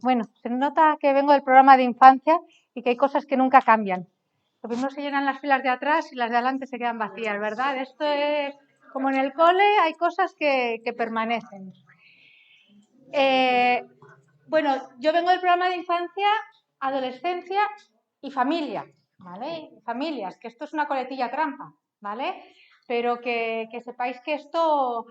Bueno, se nota que vengo del programa de infancia y que hay cosas que nunca cambian. Lo primero se llenan las filas de atrás y las de adelante se quedan vacías, ¿verdad? Esto es como en el cole, hay cosas que permanecen. Bueno, yo vengo del programa de infancia, adolescencia y familia, ¿vale? Familias, que esto es una coletilla trampa, ¿vale? Pero que sepáis que esto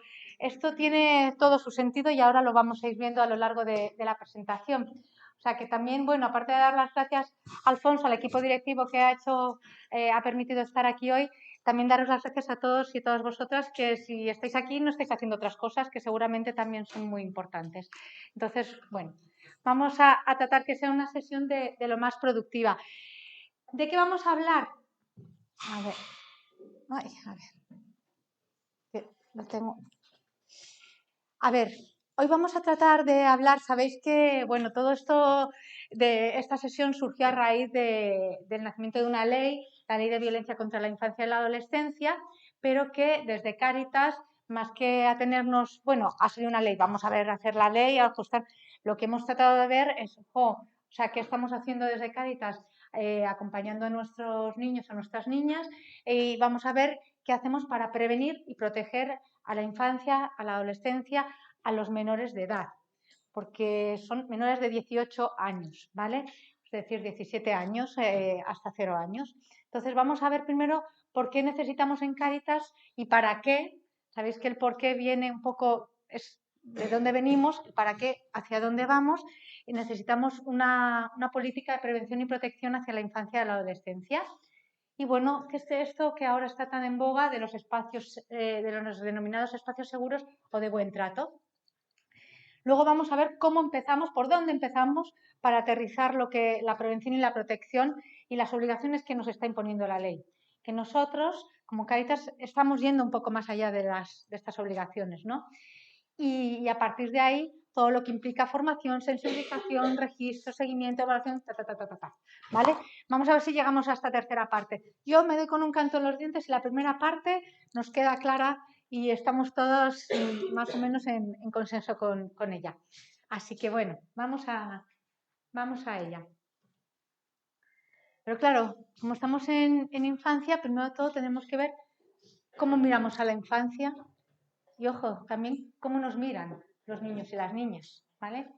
tiene todo su sentido y ahora lo vamos a ir viendo a lo largo de la presentación. O sea que también, bueno, aparte de dar las gracias a Alfonso, al equipo directivo que ha permitido estar aquí hoy, también daros las gracias a todos y todas vosotras que si estáis aquí no estáis haciendo otras cosas que seguramente también son muy importantes. Entonces, bueno, vamos a tratar que sea una sesión de lo más productiva. ¿De qué vamos a hablar? A ver. Ay, a ver. Que lo tengo. A ver, hoy vamos a tratar de hablar, sabéis que, bueno, todo esto de esta sesión surgió a raíz del nacimiento de una ley, la Ley de Violencia contra la Infancia y la Adolescencia, pero que desde Cáritas, más que atenernos, bueno, ha sido una ley, vamos a ver, hacer la ley, ajustar, lo que hemos tratado de ver es, o sea, ¿qué estamos haciendo desde Cáritas? Acompañando a nuestros niños, a nuestras niñas, y vamos a ver qué hacemos para prevenir y proteger a la infancia, a la adolescencia, a los menores de edad, porque son menores de 18 años, ¿vale? Es decir, 17 años hasta 0 años. Entonces vamos a ver primero por qué necesitamos en Cáritas y para qué. Sabéis que el por qué viene un poco, es de dónde venimos, y para qué, hacia dónde vamos, y necesitamos una política de prevención y protección hacia la infancia y la adolescencia. Y bueno, ¿qué es esto que ahora está tan en boga de los espacios, de los denominados espacios seguros o de buen trato? Luego vamos a ver cómo empezamos, por dónde empezamos para aterrizar la prevención y la protección y las obligaciones que nos está imponiendo la ley. Que nosotros, como Cáritas, estamos yendo un poco más allá de estas obligaciones, ¿no? Y a partir de ahí, todo lo que implica formación, sensibilización, registro, seguimiento, evaluación, ¿vale? Vamos a ver si llegamos a esta tercera parte. Yo me doy con un canto en los dientes y la primera parte nos queda clara y estamos todos más o menos en consenso con ella. Así que bueno, vamos a ella. Pero claro, como estamos en infancia, primero de todo tenemos que ver cómo miramos a la infancia y, ojo, también cómo nos miran los niños y las niñas, ¿vale?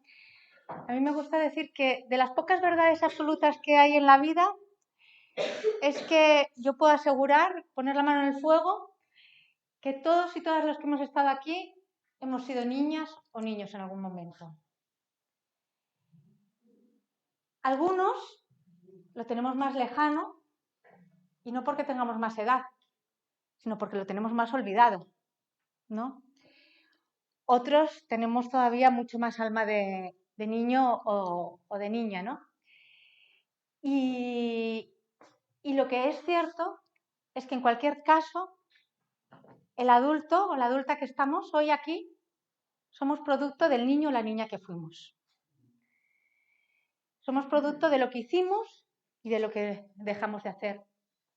A mí me gusta decir que de las pocas verdades absolutas que hay en la vida es que yo puedo asegurar, poner la mano en el fuego, que todos y todas los que hemos estado aquí hemos sido niñas o niños en algún momento. Algunos lo tenemos más lejano y no porque tengamos más edad, sino porque lo tenemos más olvidado, ¿no? Otros tenemos todavía mucho más alma de niño o de niña, ¿no? Y lo que es cierto es que en cualquier caso, el adulto o la adulta que estamos hoy aquí somos producto del niño o la niña que fuimos. Somos producto de lo que hicimos y de lo que dejamos de hacer.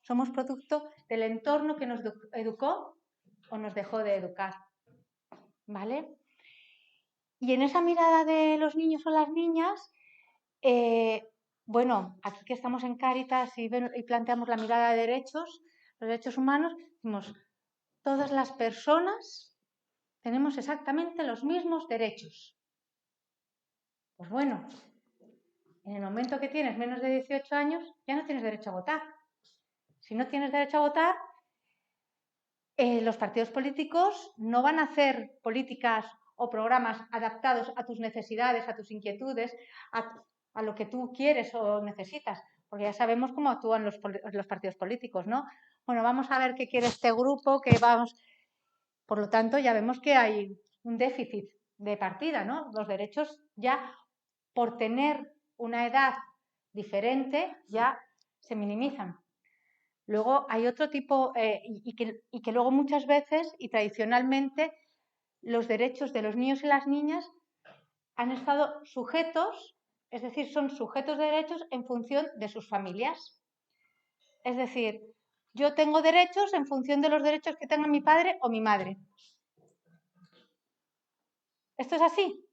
Somos producto del entorno que nos educó o nos dejó de educar, ¿vale? Y en esa mirada de los niños o las niñas, bueno, aquí que estamos en Cáritas y planteamos la mirada de derechos, los derechos humanos, decimos, todas las personas tenemos exactamente los mismos derechos. Pues bueno, en el momento que tienes menos de 18 años, ya no tienes derecho a votar. Si no tienes derecho a votar, los partidos políticos no van a hacer políticas o programas adaptados a tus necesidades, a tus inquietudes, a lo que tú quieres o necesitas, porque ya sabemos cómo actúan los partidos políticos, ¿no? Bueno, vamos a ver qué quiere este grupo, por lo tanto, ya vemos que hay un déficit de partida, ¿no? Los derechos ya, por tener una edad diferente, ya se minimizan. Luego hay otro tipo, y que luego muchas veces y tradicionalmente los derechos de los niños y las niñas han estado sujetos, es decir, son sujetos de derechos en función de sus familias. Es decir, yo tengo derechos en función de los derechos que tenga mi padre o mi madre. ¿Esto es así?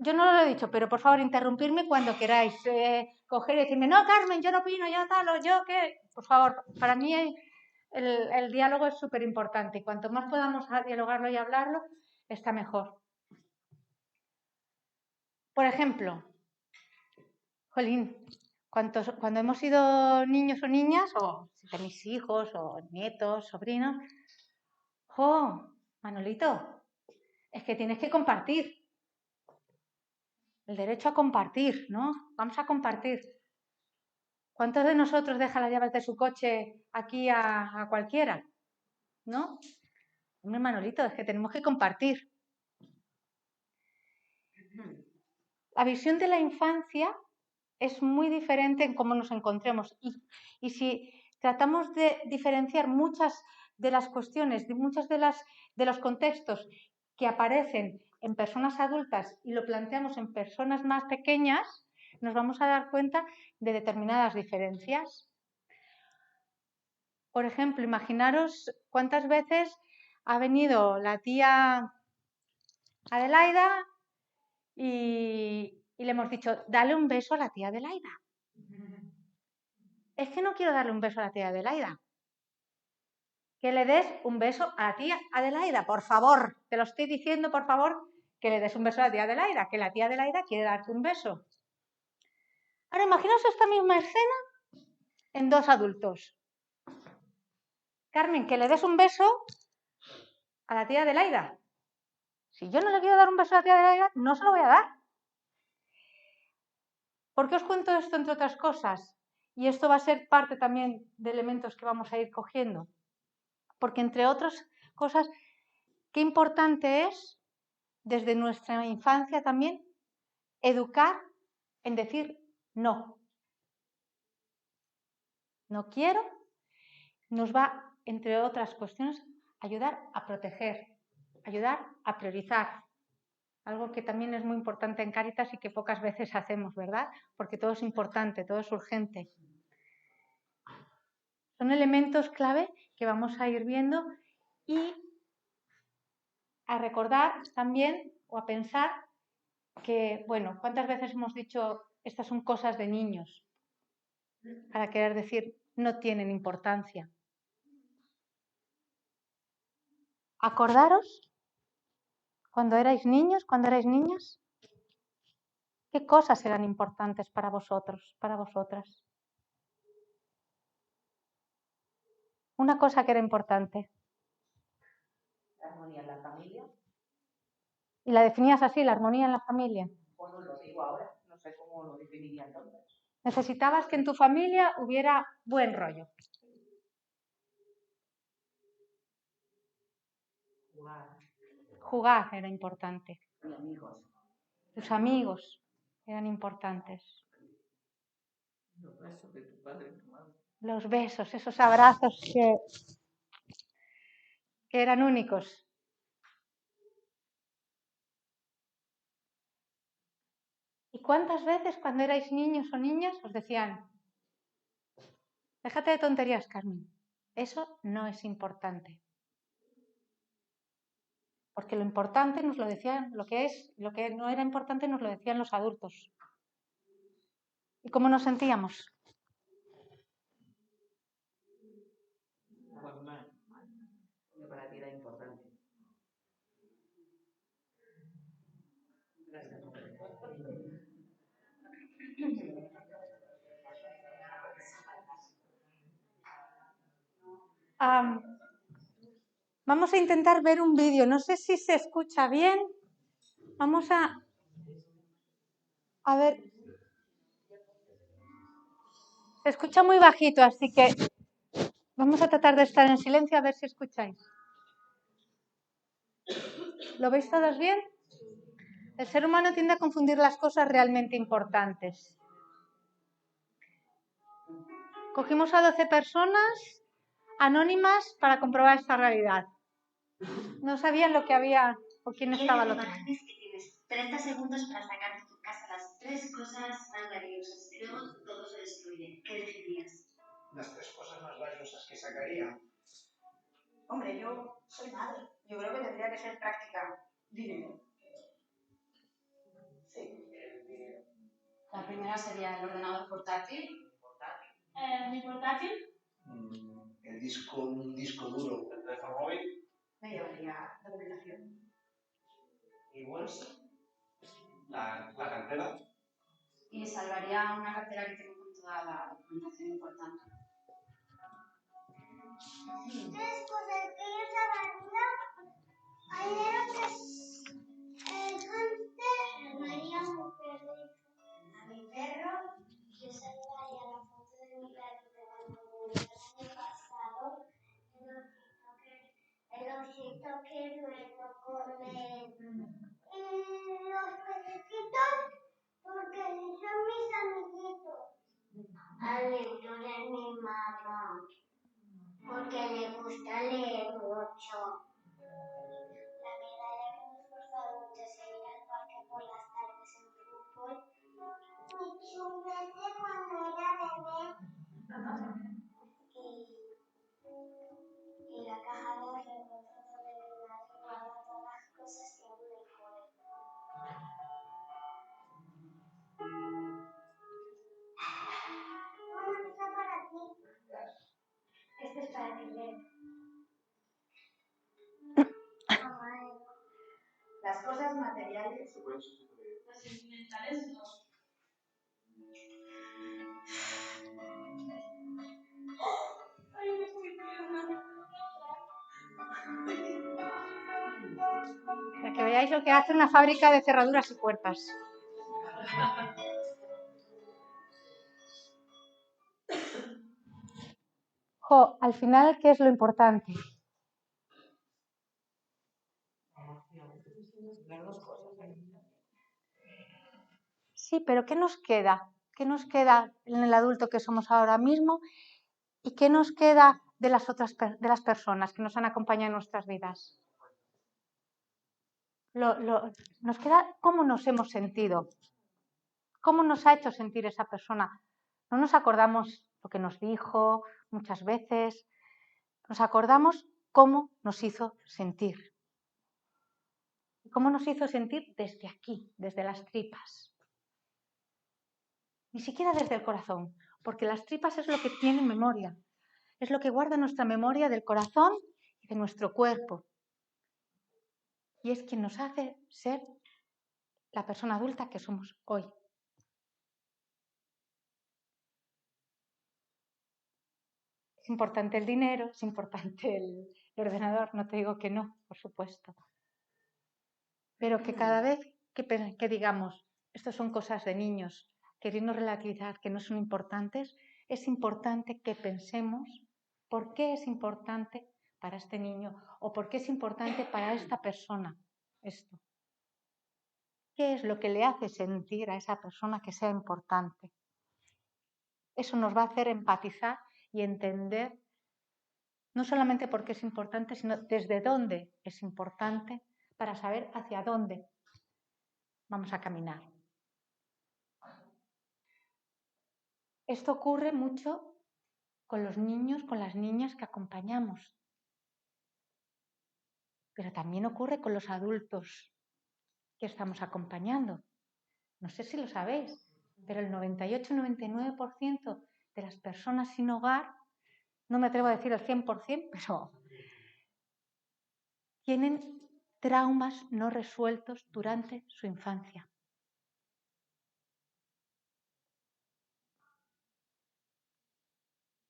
yo no lo he dicho, pero por favor, interrumpirme cuando queráis. Coger y decirme, no, Carmen, yo no opino, yo tal, o yo qué. Por favor, para mí el diálogo es súper importante. Y cuanto más podamos dialogarlo y hablarlo, está mejor. Por ejemplo, jolín, cuando hemos sido niños o niñas, o si tenéis hijos, o nietos, sobrinos, ¡jo! Manolito, es que tienes que compartir. El derecho a compartir, ¿no? Vamos a compartir. ¿Cuántos de nosotros dejan las llaves de su coche aquí a cualquiera? ¿No? Hombre, Manolito, es que tenemos que compartir. La visión de la infancia es muy diferente en cómo nos encontremos. Y si tratamos de diferenciar muchas de las cuestiones, muchos de los contextos que aparecen en personas adultas y lo planteamos en personas más pequeñas, nos vamos a dar cuenta de determinadas diferencias. Por ejemplo, imaginaros cuántas veces ha venido la tía Adelaida y le hemos dicho, dale un beso a la tía Adelaida. Es que no quiero darle un beso a la tía Adelaida. Que le des un beso a la tía Adelaida, por favor. Te lo estoy diciendo, por favor, que le des un beso a la tía Adelaida, que la tía Adelaida quiere darte un beso. Ahora, imaginaos esta misma escena en dos adultos. Carmen, que le des un beso a la tía Adelaida. Si yo no le quiero dar un beso a la tía Adelaida, no se lo voy a dar. ¿Por qué os cuento esto, entre otras cosas? Y esto va a ser parte también de elementos que vamos a ir cogiendo. Porque, entre otras cosas, qué importante es, desde nuestra infancia también, educar en decir no. No quiero, nos va, entre otras cuestiones, a ayudar a proteger, ayudar a priorizar. Algo que también es muy importante en Cáritas y que pocas veces hacemos, ¿verdad? Porque todo es importante, todo es urgente. Son elementos clave que vamos a ir viendo y a recordar también o a pensar que, bueno, ¿cuántas veces hemos dicho estas son cosas de niños? Para querer decir, no tienen importancia. Acordaros, cuando erais niños, cuando erais niñas, ¿qué cosas eran importantes para vosotros, para vosotras? Una cosa que era importante. La armonía en la familia. ¿Y la definías así, la armonía en la familia? Bueno, lo digo ahora, no sé cómo lo definiría entonces. Necesitabas que en tu familia hubiera buen rollo. Jugar era importante. Y amigos. Tus amigos eran importantes. Los besos de tu padre y tu madre. Los besos, esos abrazos que eran únicos. ¿Y cuántas veces cuando erais niños o niñas os decían, déjate de tonterías, Carmen, eso no es importante? Porque lo importante nos lo decían, lo que no era importante nos lo decían los adultos. ¿Y cómo nos sentíamos? Pues mal. Yo para ti era importante. Gracias. Vamos a intentar ver un vídeo. No sé si se escucha bien. Vamos a ver. Se escucha muy bajito, así que vamos a tratar de estar en silencio a ver si escucháis. ¿Lo veis todos bien? El ser humano tiende a confundir las cosas realmente importantes. Cogimos a 12 personas anónimas para comprobar esta realidad. No sabían lo que había o quién estaba al otro lado. Tienes 30 segundos para sacar de tu casa las 3 cosas más valiosas y luego todo se destruye. ¿Qué elegirías? Las 3 cosas más valiosas que sacaría. Hombre, yo soy madre. Yo creo que tendría que ser práctica. Dinero. Sí. La primera sería el ordenador portátil. Mi portátil. Un disco duro. El teléfono móvil. Me llevaría documentación. ¿Y bolsa? La cartera. Y salvaría una cartera que tengo con toda la documentación importante. 3 cosas que yo salvaría. Primero que es el hámster. Salvaría a mi perrito. A mi perro. Yo salvaría la foto de mi perro que cuando murió el año pasado. El osito que luego come. Y los pececitos, porque son mis amiguitos. Al libro de mi mamá, porque le gusta leer mucho. La medalla que me esforzado mucho es ir al parque por las tardes en fútbol. Mi chulete cuando era bebé. Y la caja de recuerdos donde mi madre guarda todas las cosas que aún recuerdo. Bueno, está para ti. Este es para ti, Leo. Las cosas materiales. Los sentimentales no. Ay, me estoy pegando. Para que veáis lo que hace una fábrica de cerraduras y puertas. Jo, al final, ¿qué es lo importante? Sí, pero ¿qué nos queda? ¿Qué nos queda en el adulto que somos ahora mismo? ¿Y qué nos queda de las personas que nos han acompañado en nuestras vidas? Nos queda cómo nos hemos sentido, cómo nos ha hecho sentir esa persona. No nos acordamos lo que nos dijo muchas veces, nos acordamos cómo nos hizo sentir. ¿Y cómo nos hizo sentir desde aquí, desde las tripas? Ni siquiera desde el corazón, porque las tripas es lo que tiene memoria, es lo que guarda nuestra memoria del corazón y de nuestro cuerpo. Y es quien nos hace ser la persona adulta que somos hoy. Es importante el dinero, es importante el ordenador, no te digo que no, por supuesto. Pero que cada vez que digamos, estas son cosas de niños, queriendo relativizar que no son importantes, es importante que pensemos por qué es importante para este niño o por qué es importante para esta persona esto. ¿Qué es lo que le hace sentir a esa persona que sea importante? Eso nos va a hacer empatizar y entender no solamente por qué es importante, sino desde dónde es importante para saber hacia dónde vamos a caminar. Esto ocurre mucho con los niños, con las niñas que acompañamos, pero también ocurre con los adultos que estamos acompañando. No sé si lo sabéis, pero el 98-99% de las personas sin hogar, no me atrevo a decir el 100%, pero tienen traumas no resueltos durante su infancia.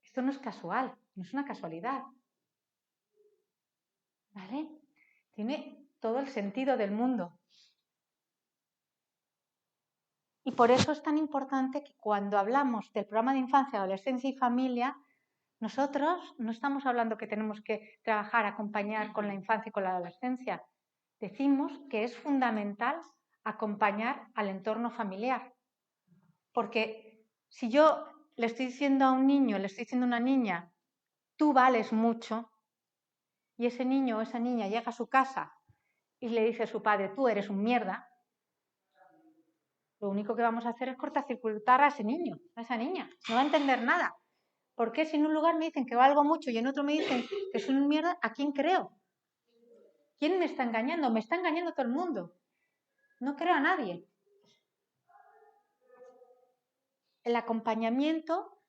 Esto no es casual, no es una casualidad. ¿Vale? Tiene todo el sentido del mundo. Y por eso es tan importante que cuando hablamos del programa de infancia, adolescencia y familia, nosotros no estamos hablando que tenemos que trabajar, acompañar con la infancia y con la adolescencia. Decimos que es fundamental acompañar al entorno familiar. Porque si yo le estoy diciendo a un niño, le estoy diciendo a una niña, tú vales mucho, y ese niño o esa niña llega a su casa y le dice a su padre, tú eres un mierda, lo único que vamos a hacer es cortacircuitar a ese niño, a esa niña. No va a entender nada. ¿Por qué si en un lugar me dicen que valgo mucho y en otro me dicen que soy un mierda? ¿A quién creo? ¿Quién me está engañando? Me está engañando todo el mundo. No creo a nadie. el acompañamiento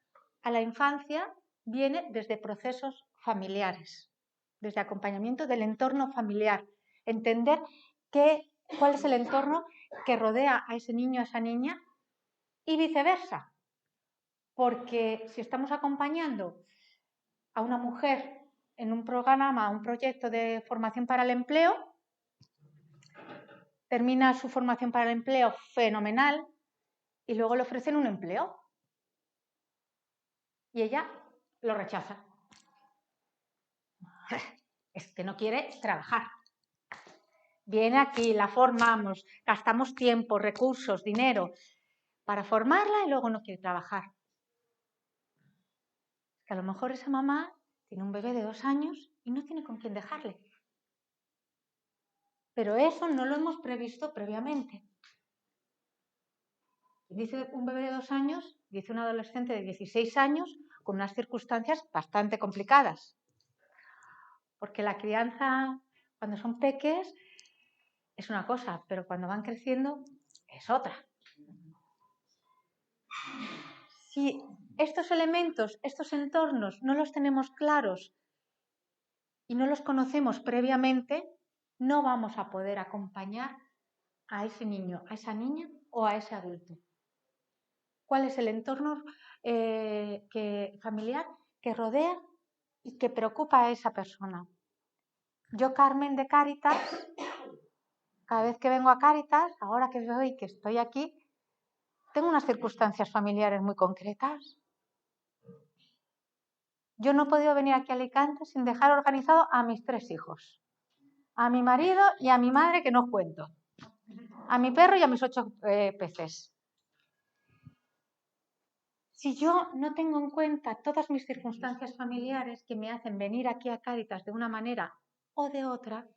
a la infancia viene desde procesos familiares, desde acompañamiento del entorno familiar, entender cuál es el entorno que rodea a ese niño, a esa niña y viceversa, porque si estamos acompañando a una mujer en un programa, un proyecto de formación para el empleo, termina su formación para el empleo fenomenal y luego le ofrecen un empleo y ella lo rechaza. Es que no quiere trabajar. Viene aquí, la formamos, gastamos tiempo, recursos, dinero para formarla y luego no quiere trabajar. Que a lo mejor esa mamá tiene un bebé de 2 años y no tiene con quién dejarle. Pero eso no lo hemos previsto previamente. Dice un bebé de 2 años, dice un adolescente de 16 años con unas circunstancias bastante complicadas. Porque la crianza, cuando son peques, es una cosa, pero cuando van creciendo es otra. Si estos elementos, estos entornos no los tenemos claros y no los conocemos previamente, no vamos a poder acompañar a ese niño, a esa niña o a ese adulto. ¿Cuál es el entorno familiar que rodea y que preocupa a esa persona? Yo, Carmen de Cáritas, cada vez que vengo a Cáritas, ahora que veo que estoy aquí, tengo unas circunstancias familiares muy concretas. Yo no he podido venir aquí a Alicante sin dejar organizado a mis 3 hijos, a mi marido y a mi madre, que no os cuento, a mi perro y a mis 8 peces. Si yo no tengo en cuenta todas mis circunstancias familiares que me hacen venir aquí a Cáritas de una manera o de otra,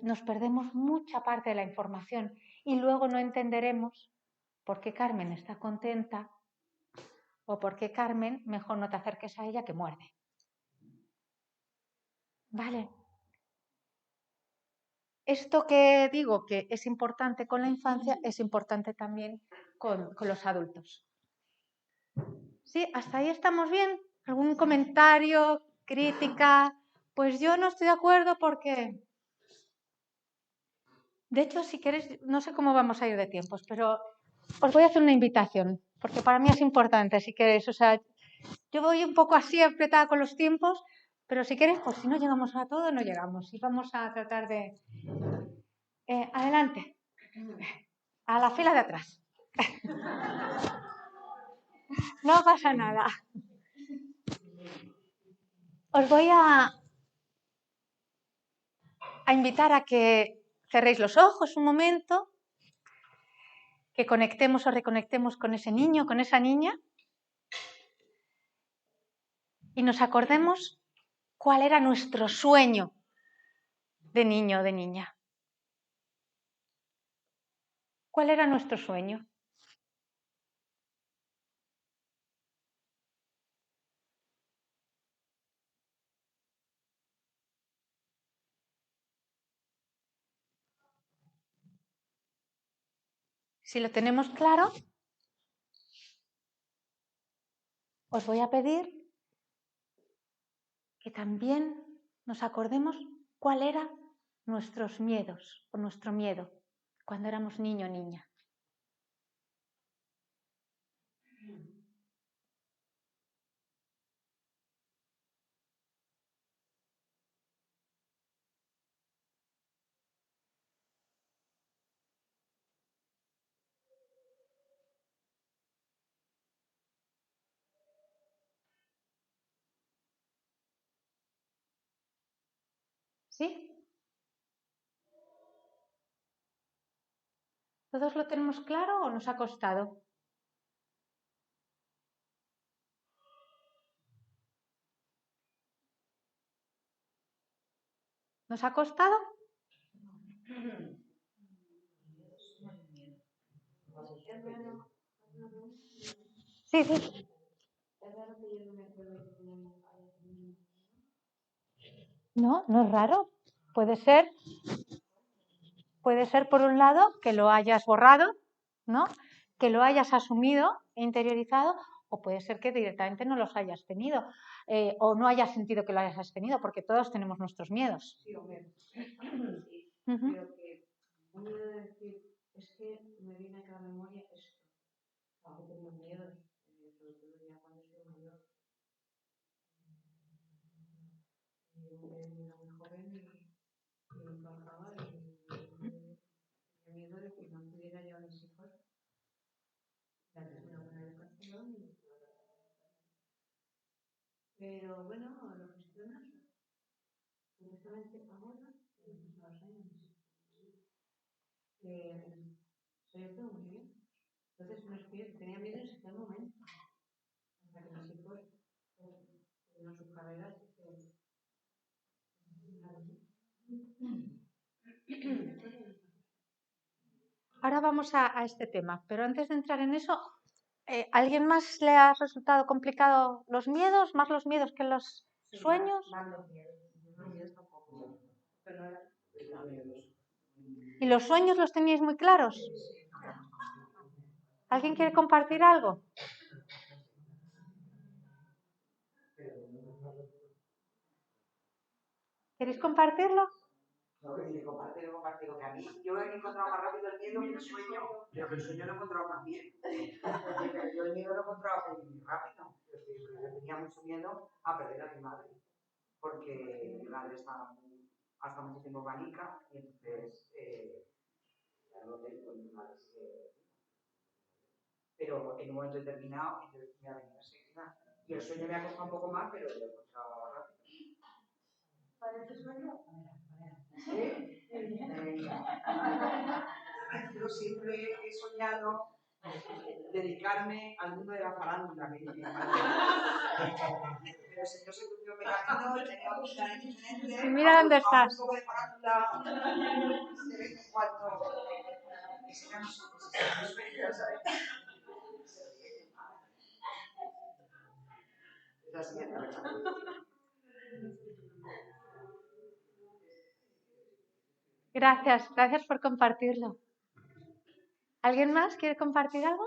nos perdemos mucha parte de la información y luego no entenderemos por qué Carmen está contenta o por qué Carmen mejor no te acerques a ella que muerde. Vale. Esto que digo que es importante con la infancia es importante también con los adultos. ¿Sí? ¿Hasta ahí estamos bien? ¿Algún comentario, crítica? Pues yo no estoy de acuerdo porque... De hecho, si queréis, no sé cómo vamos a ir de tiempos, pero os voy a hacer una invitación, porque para mí es importante, si queréis. O sea, yo voy un poco así apretada con los tiempos, pero si queréis, pues si no llegamos a todo, no llegamos. Y vamos a tratar de... adelante, a la fila de atrás. No pasa nada. Os voy a invitar a que cerréis los ojos un momento, que conectemos o reconectemos con ese niño, con esa niña, y nos acordemos cuál era nuestro sueño de niño o de niña. ¿Cuál era nuestro sueño? Si lo tenemos claro, os voy a pedir que también nos acordemos cuál eran nuestros miedos o nuestro miedo cuando éramos niño o niña. ¿Sí? ¿Todos lo tenemos claro o nos ha costado? ¿Nos ha costado? Sí, sí. No, no es raro. Puede ser por un lado que lo hayas borrado ¿no? Que lo hayas asumido e interiorizado, o puede ser que directamente no los hayas tenido, o no hayas sentido que lo hayas tenido, porque todos tenemos nuestros miedos. Sí, hombre. Sí, Ujú. pero que un miedo de decir, es que me viene a la memoria esto. Aunque tengo miedos, sobre todo ya cuando soy mayor. Era muy joven y trabajaba y tenía miedo de que no pudiera yo a mis hijos darles una buena educación. Pero bueno, lo gestionas. Honestamente, ahora, en los años, se lo tengo muy bien. Entonces, no es que tenía miedo en ese momento. Hasta que mis hijos tuvieron sus carreras. Ahora vamos a este tema, pero antes de entrar en eso, ¿alguien más le ha resultado complicado los miedos? ¿Más los miedos que los sueños? Más los miedos. Los miedos tampoco. Pero era... ¿Y los sueños los teníais muy claros? ¿Alguien quiere compartir algo? ¿Queréis compartirlo? No, que compartirlo, que a mí yo he encontrado más rápido el miedo que el sueño, pero que el sueño lo he encontrado más bien. Yo el miedo lo he encontrado muy rápido. Yo tenía mucho miedo a perder a mi madre, porque mi madre estaba hasta mucho tiempo panica, y entonces ya no tengo mi madre. Pero en un momento determinado, entonces me ha venido enseguida. Y el sueño me ha costado un poco más, pero lo he encontrado rápido. ¿Parece sueño? ¿Sí? Yo siempre he soñado dedicarme al mundo de la farándula. Pero si yo se cumplió mi camino, tenía muchos años diferentes. Y mira dónde estás. Un poco de farándula de vez en cuando. Eso ya no sé si es un sueño, ¿sabes? Es la siguiente, Gracias por compartirlo. ¿Alguien más quiere compartir algo?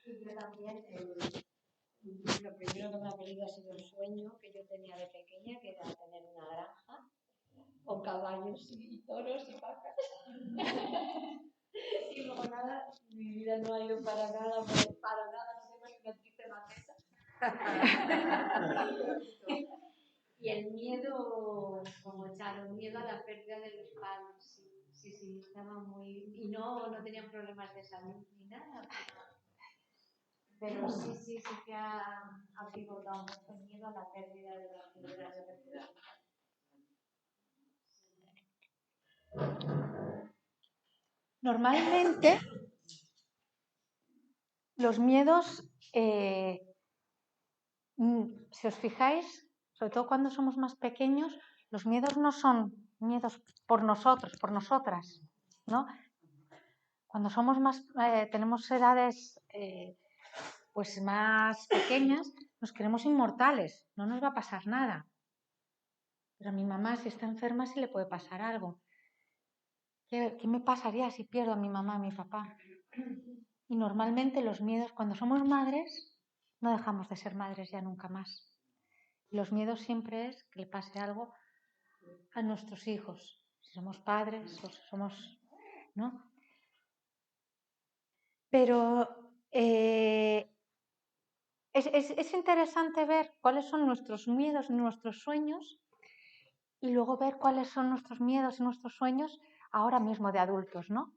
Yo también, lo primero que me ha venido ha sido el sueño que yo tenía de pequeña, que era tener una granja con caballos y toros y vacas. Y luego nada, mi vida no ha ido para nada, no tengo ni una triste maceta. Y el miedo, como Charo, miedo a la pérdida de los padres, sí, estaba muy... Y no tenía problemas de salud ni nada, pero sí que ha pivotado mucho el miedo a la pérdida de las figuras de referencia. Normalmente, los miedos, si os fijáis, sobre todo cuando somos más pequeños, los miedos no son miedos por nosotros, por nosotras, ¿no? Cuando somos más, tenemos edades pues más pequeñas, nos creemos inmortales, no nos va a pasar nada. Pero a mi mamá, si está enferma, sí le puede pasar algo. ¿Qué me pasaría si pierdo a mi mamá, a mi papá? Y normalmente los miedos, cuando somos madres, no dejamos de ser madres ya nunca más. Los miedos siempre es que le pase algo a nuestros hijos, si somos padres o si somos, ¿no? Pero es interesante ver cuáles son nuestros miedos y nuestros sueños y luego ver cuáles son nuestros miedos y nuestros sueños ahora mismo de adultos, ¿no?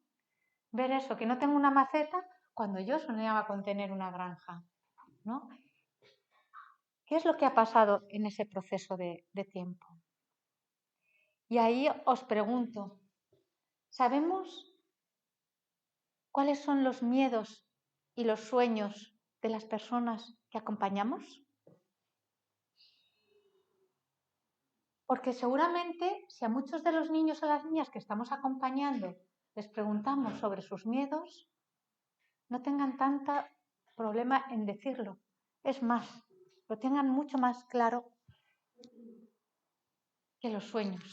Ver eso, que no tengo una maceta cuando yo soñaba con tener una granja, ¿no? ¿Qué es lo que ha pasado en ese proceso de tiempo? Y ahí os pregunto, ¿sabemos cuáles son los miedos y los sueños de las personas que acompañamos? Porque seguramente si a muchos de los niños o las niñas que estamos acompañando les preguntamos sobre sus miedos, no tengan tanto problema en decirlo. Es más, lo tengan mucho más claro que los sueños.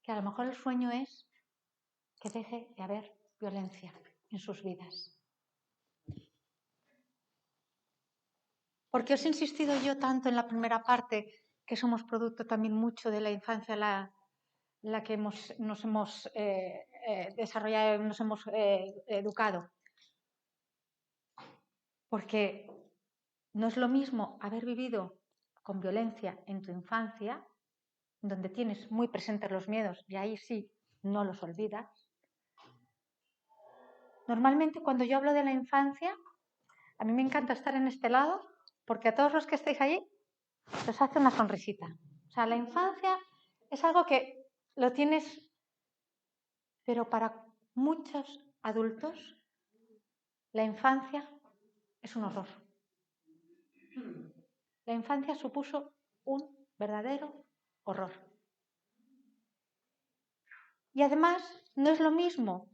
Que a lo mejor el sueño es que deje de haber violencia en sus vidas. ¿Por qué os he insistido yo tanto en la primera parte que somos producto también mucho de la infancia la que nos hemos desarrollado, nos hemos educado? Porque no es lo mismo haber vivido con violencia en tu infancia, donde tienes muy presentes los miedos y ahí sí no los olvidas. Normalmente cuando yo hablo de la infancia, a mí me encanta estar en este lado porque a todos los que estáis allí os hace una sonrisita. O sea, la infancia es algo que lo tienes, pero para muchos adultos la infancia es un horror. La infancia supuso un verdadero horror. Y además no es lo mismo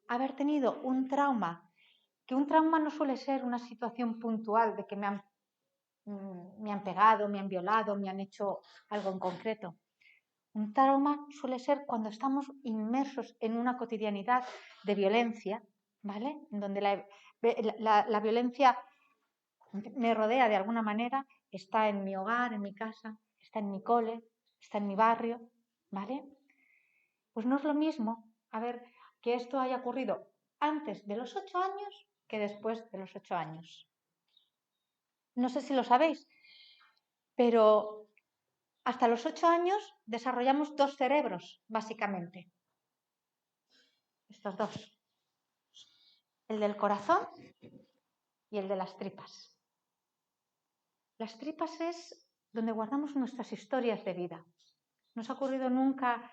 haber tenido un trauma, que un trauma no suele ser una situación puntual de que me han pegado, me han violado, me han hecho algo en concreto. Un trauma suele ser cuando estamos inmersos en una cotidianidad de violencia, ¿vale? En donde la violencia me rodea de alguna manera, está en mi hogar, en mi casa, está en mi cole, está en mi barrio, ¿vale? Pues no es lo mismo que esto haya ocurrido antes de los 8 años que después de los 8 años. No sé si lo sabéis, pero hasta los 8 años desarrollamos 2 cerebros, básicamente. Estos 2. El del corazón y el de las tripas. Las tripas es donde guardamos nuestras historias de vida. ¿No os ha ocurrido nunca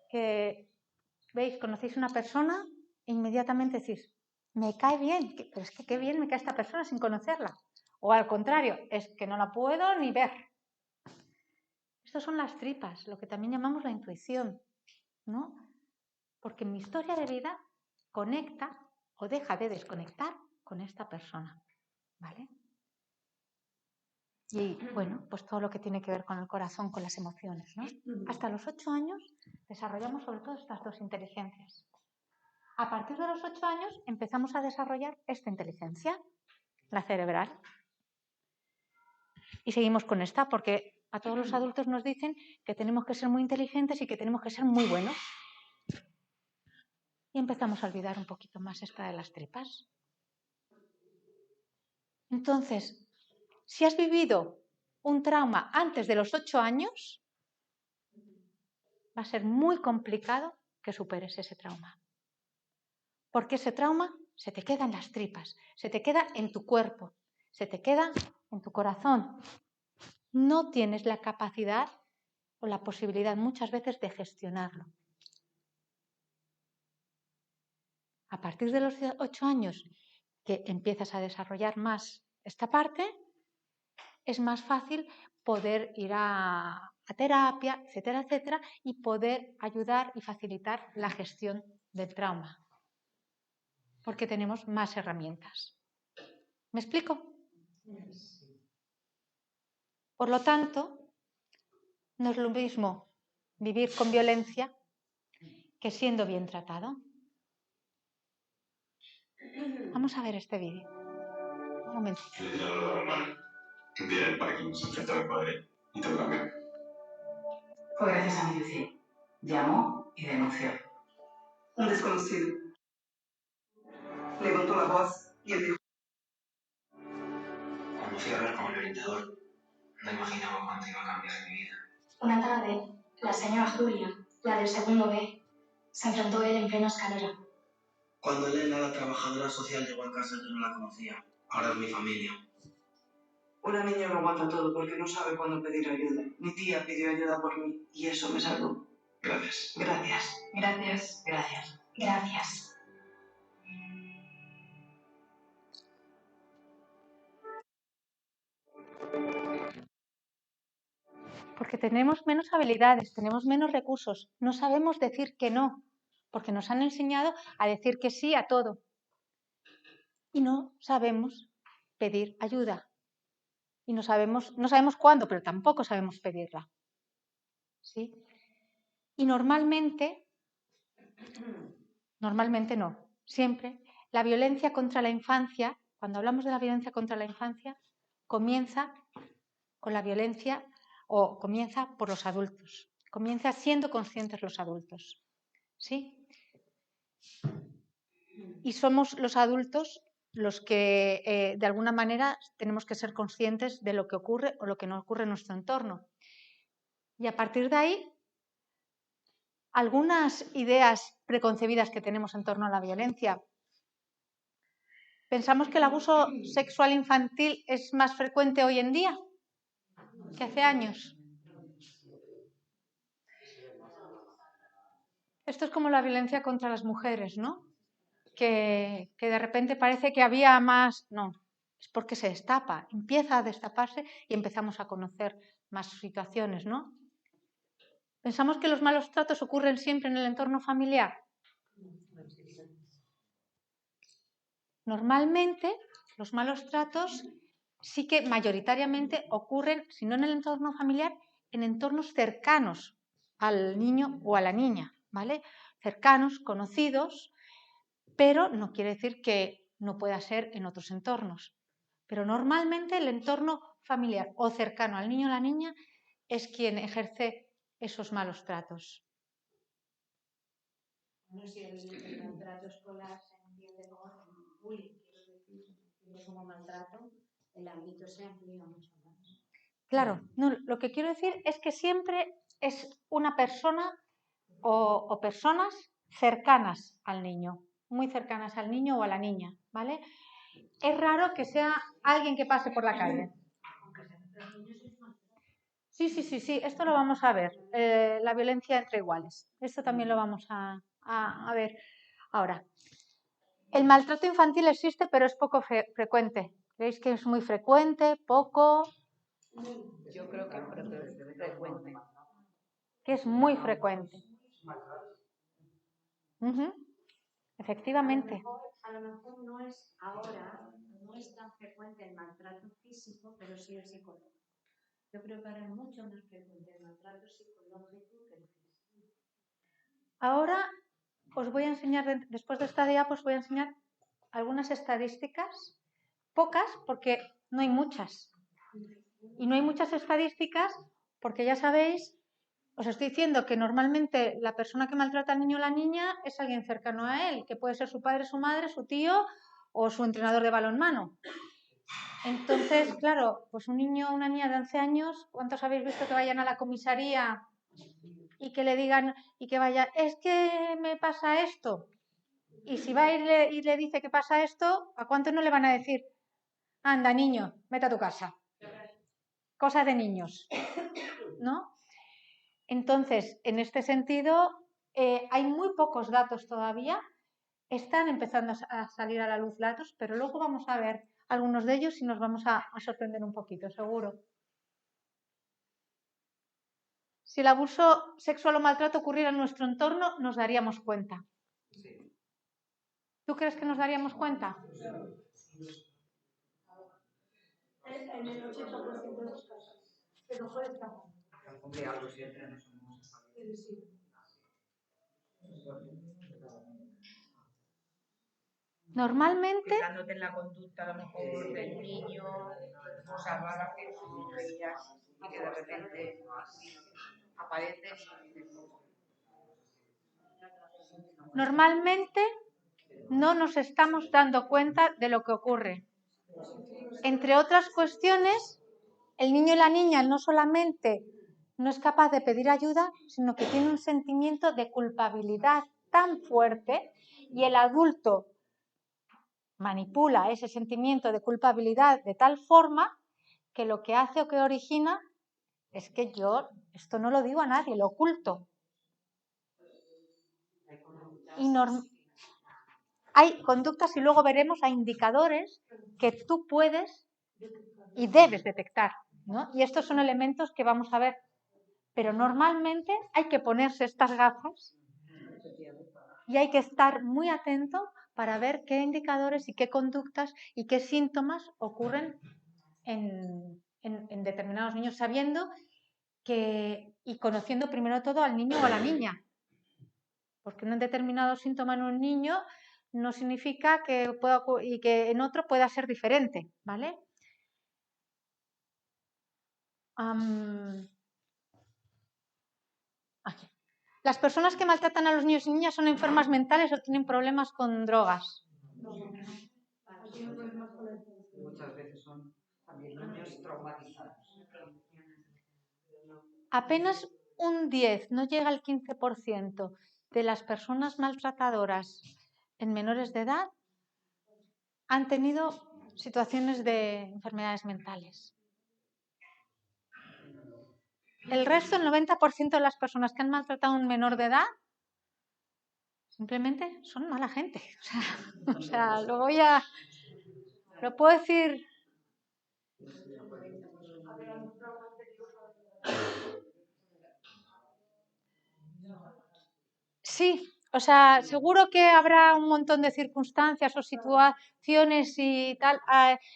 que, veis, conocéis una persona e inmediatamente decís, me cae bien, pero es que qué bien me cae esta persona sin conocerla? O al contrario, es que no la puedo ni ver. Estas son las tripas, lo que también llamamos la intuición, ¿no? Porque mi historia de vida conecta o deja de desconectar con esta persona, ¿vale? Y bueno, pues todo lo que tiene que ver con el corazón, con las emociones, ¿no? Hasta los 8 años desarrollamos sobre todo estas 2 inteligencias. A partir de los 8 años empezamos a desarrollar esta inteligencia, la cerebral. Y seguimos con esta porque a todos los adultos nos dicen que tenemos que ser muy inteligentes y que tenemos que ser muy buenos. Y empezamos a olvidar un poquito más esta de las tripas. Entonces, si has vivido un trauma antes de los 8 años, va a ser muy complicado que superes ese trauma. Porque ese trauma se te queda en las tripas, se te queda en tu cuerpo, se te queda en tu corazón. No tienes la capacidad o la posibilidad muchas veces de gestionarlo. A partir de los 8 años que empiezas a desarrollar más esta parte, es más fácil poder ir a terapia, etcétera, etcétera, y poder ayudar y facilitar la gestión del trauma. Porque tenemos más herramientas. ¿Me explico? Por lo tanto, no es lo mismo vivir con violencia que siendo bien tratado. Vamos a ver este vídeo. Un momento. Le he tirado la mano. Un día en el parking se enfrentó a mi padre y tú también. Fue gracias a mi vecino. Llamó y denunció. Un desconocido levantó la voz y él dijo. Cuando fui a hablar con el orientador, no imaginaba cuánto iba a cambiar mi vida. Una tarde, la señora Julia, la del segundo B, se enfrentó a él en plena escalera. Cuando Elena, la trabajadora social, llegó a casa, yo no la conocía. Ahora es mi familia. Una niña lo aguanta todo porque no sabe cuándo pedir ayuda. Mi tía pidió ayuda por mí y eso me salvó. Gracias. Gracias. Gracias. Gracias. Gracias. Porque tenemos menos habilidades, tenemos menos recursos, no sabemos decir que no, porque nos han enseñado a decir que sí a todo. Y no sabemos pedir ayuda. Y no sabemos cuándo, pero tampoco sabemos pedirla. ¿Sí? Y normalmente Normalmente no. Siempre la violencia contra la infancia, cuando hablamos de la violencia contra la infancia, comienza con la violencia o comienza por los adultos. Comienza siendo conscientes los adultos. ¿Sí? Y somos los adultos los que de alguna manera tenemos que ser conscientes de lo que ocurre o lo que no ocurre en nuestro entorno. Y a partir de ahí, algunas ideas preconcebidas que tenemos en torno a la violencia. ¿Pensamos que el abuso sexual infantil es más frecuente hoy en día que hace años? Esto es como la violencia contra las mujeres, ¿no? Que de repente parece que había más. No, es porque se destapa, empieza a destaparse y empezamos a conocer más situaciones, ¿no? ¿Pensamos que los malos tratos ocurren siempre en el entorno familiar? Normalmente, los malos tratos sí que mayoritariamente ocurren, si no en el entorno familiar, en entornos cercanos al niño o a la niña, ¿vale? Cercanos, conocidos, pero no quiere decir que no pueda ser en otros entornos. Pero normalmente el entorno familiar o cercano al niño o la niña es quien ejerce esos malos tratos. No sé si el maltrato escolar se entiende como bullying, quiero decir, se entiende como maltrato, el ámbito se amplía mucho más. Claro, no, lo que quiero decir es que siempre es una persona o personas cercanas al niño, muy cercanas al niño o a la niña, ¿vale? Es raro que sea alguien que pase por la calle. Sí, esto lo vamos a ver, la violencia entre iguales, esto también lo vamos a ver ahora. El maltrato infantil existe, pero es poco frecuente. ¿Creéis que es muy frecuente, poco? Yo creo que es frecuente. Que es muy frecuente. Efectivamente. A lo mejor no es ahora, no es tan frecuente el maltrato físico, pero sí el psicológico. Yo creo que ahora es mucho más frecuente el maltrato psicológico que el físico. Ahora os voy a enseñar, después de esta diapositiva, os voy a enseñar algunas estadísticas, pocas porque no hay muchas. Y no hay muchas estadísticas porque ya sabéis, os estoy diciendo que normalmente la persona que maltrata al niño o la niña es alguien cercano a él, que puede ser su padre, su madre, su tío o su entrenador de balonmano. Entonces, claro, pues un niño o una niña de 11 años, ¿cuántos habéis visto que vayan a la comisaría y que le digan y que vaya, es que me pasa esto? Y si va y le dice que pasa esto, ¿a cuántos no le van a decir? Anda, niño, vete a tu casa. Cosa de niños, ¿no? Entonces, en este sentido, hay muy pocos datos todavía. Están empezando a salir a la luz datos, pero luego vamos a ver algunos de ellos y nos vamos a sorprender un poquito, seguro. Si el abuso sexual o maltrato ocurriera en nuestro entorno, nos daríamos cuenta. ¿Tú crees que nos daríamos cuenta? En el 80% de los casos. Pero puede estar. Hombre, algo siempre no somos. Normalmente. Fijándote en la conducta a lo mejor del niño, cosas raras que no veías y que de repente aparecen y normalmente no nos estamos dando cuenta de lo que ocurre. Entre otras cuestiones, el niño y la niña no solamente no es capaz de pedir ayuda, sino que tiene un sentimiento de culpabilidad tan fuerte y el adulto manipula ese sentimiento de culpabilidad de tal forma que lo que hace o que origina es que yo esto no lo digo a nadie, lo oculto. Hay conductas y luego veremos, hay indicadores que tú puedes y debes detectar, ¿no? Y estos son elementos que vamos a ver. Pero normalmente hay que ponerse estas gafas y hay que estar muy atento para ver qué indicadores y qué conductas y qué síntomas ocurren en determinados niños, sabiendo que y conociendo primero todo al niño o a la niña. Porque un determinado síntoma en un niño no significa que pueda y que en otro pueda ser diferente, ¿vale? Aquí. Las personas que maltratan a los niños y niñas son enfermas mentales o tienen problemas con drogas. Muchas veces son también niños traumatizados. Apenas un 10, no llega al 15% de las personas maltratadoras en menores de edad han tenido situaciones de enfermedades mentales. El resto, el 90% de las personas que han maltratado a un menor de edad, simplemente son mala gente. O sea, lo puedo decir. Sí, o sea, seguro que habrá un montón de circunstancias o situaciones y tal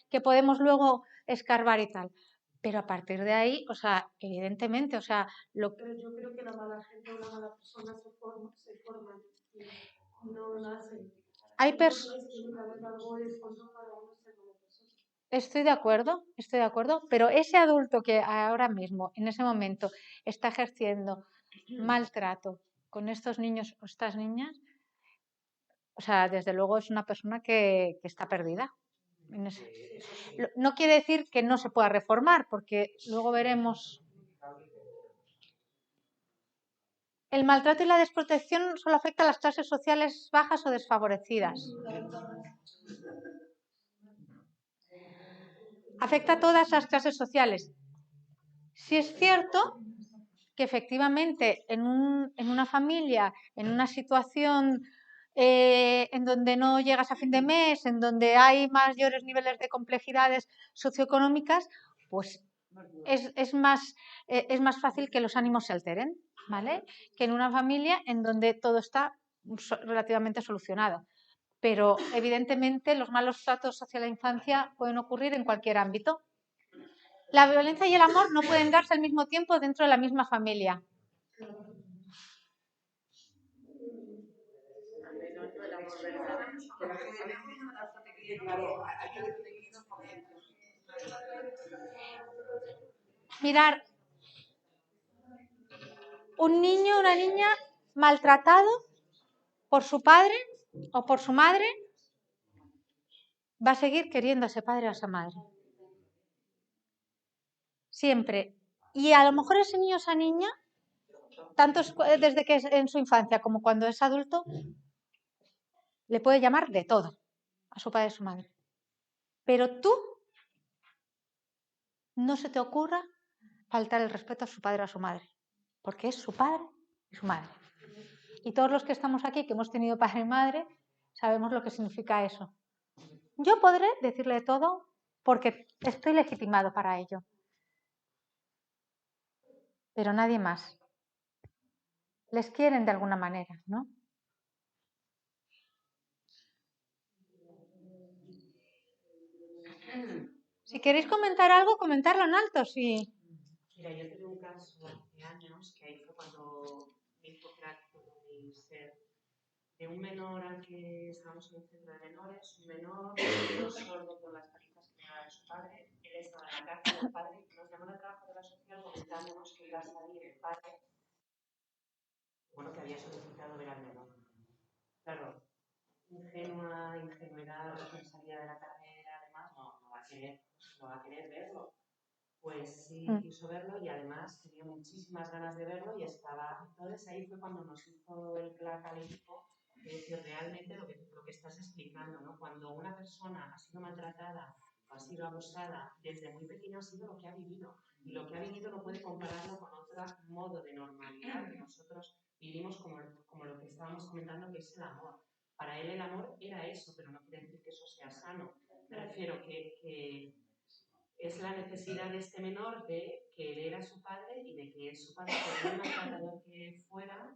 que podemos luego escarbar y tal. Pero a partir de ahí, o sea, evidentemente, o sea, Pero yo creo que la mala gente o la mala persona se forma, no nace. Hay personas. Estoy de acuerdo, pero ese adulto que ahora mismo, en ese momento, está ejerciendo maltrato con estos niños o estas niñas, o sea, desde luego es una persona que está perdida. No quiere decir que no se pueda reformar, porque luego veremos. El maltrato y la desprotección solo afecta a las clases sociales bajas o desfavorecidas. Afecta a todas las clases sociales. Sí es cierto que efectivamente en una familia, en una situación en donde no llegas a fin de mes, en donde hay mayores niveles de complejidades socioeconómicas, pues es más fácil que los ánimos se alteren, ¿vale? Que en una familia en donde todo está relativamente solucionado. Pero evidentemente los malos tratos hacia la infancia pueden ocurrir en cualquier ámbito. La violencia y el amor no pueden darse al mismo tiempo dentro de la misma familia. Mirar, un niño o una niña maltratado por su padre o por su madre va a seguir queriendo a ese padre o a esa madre. Siempre. Y a lo mejor ese niño o esa niña, tanto desde que es en su infancia como cuando es adulto, le puede llamar de todo a su padre y a su madre. Pero tú no se te ocurra faltar el respeto a su padre o a su madre, porque es su padre y su madre. Y todos los que estamos aquí, que hemos tenido padre y madre, sabemos lo que significa eso. Yo podré decirle todo porque estoy legitimado para ello, pero nadie más. Les quieren de alguna manera, ¿no? Si queréis comentar algo, comentarlo en alto, sí. Mira, yo tuve un caso hace años, que ahí fue cuando me hizo crack todo mi ser, de un menor al que estábamos en un centro de menores, un menor quedó sordo por las palizas que le daba su padre, él estaba en la cárcel, el padre nos llamó al trabajo de la social comentándonos que iba a salir el padre, bueno, que había solicitado ver al menor. Claro, ingenuidad, recién salida de la carrera, además, no va a querer verlo. Pues sí, quiso verlo y además tenía muchísimas ganas de verlo y estaba. Entonces ahí fue cuando nos hizo el clac al equipo de decir realmente lo que estás explicando, ¿no? Cuando una persona ha sido maltratada o ha sido abusada desde muy pequeño ha sido lo que ha vivido. Y lo que ha vivido no puede compararlo con otro modo de normalidad que nosotros vivimos como lo que estábamos comentando, que es el amor. Para él el amor era eso, pero no quiere decir que eso sea sano. Me refiero que es la necesidad de este menor de querer a su padre y de que su padre, por muy maltratador que fuera,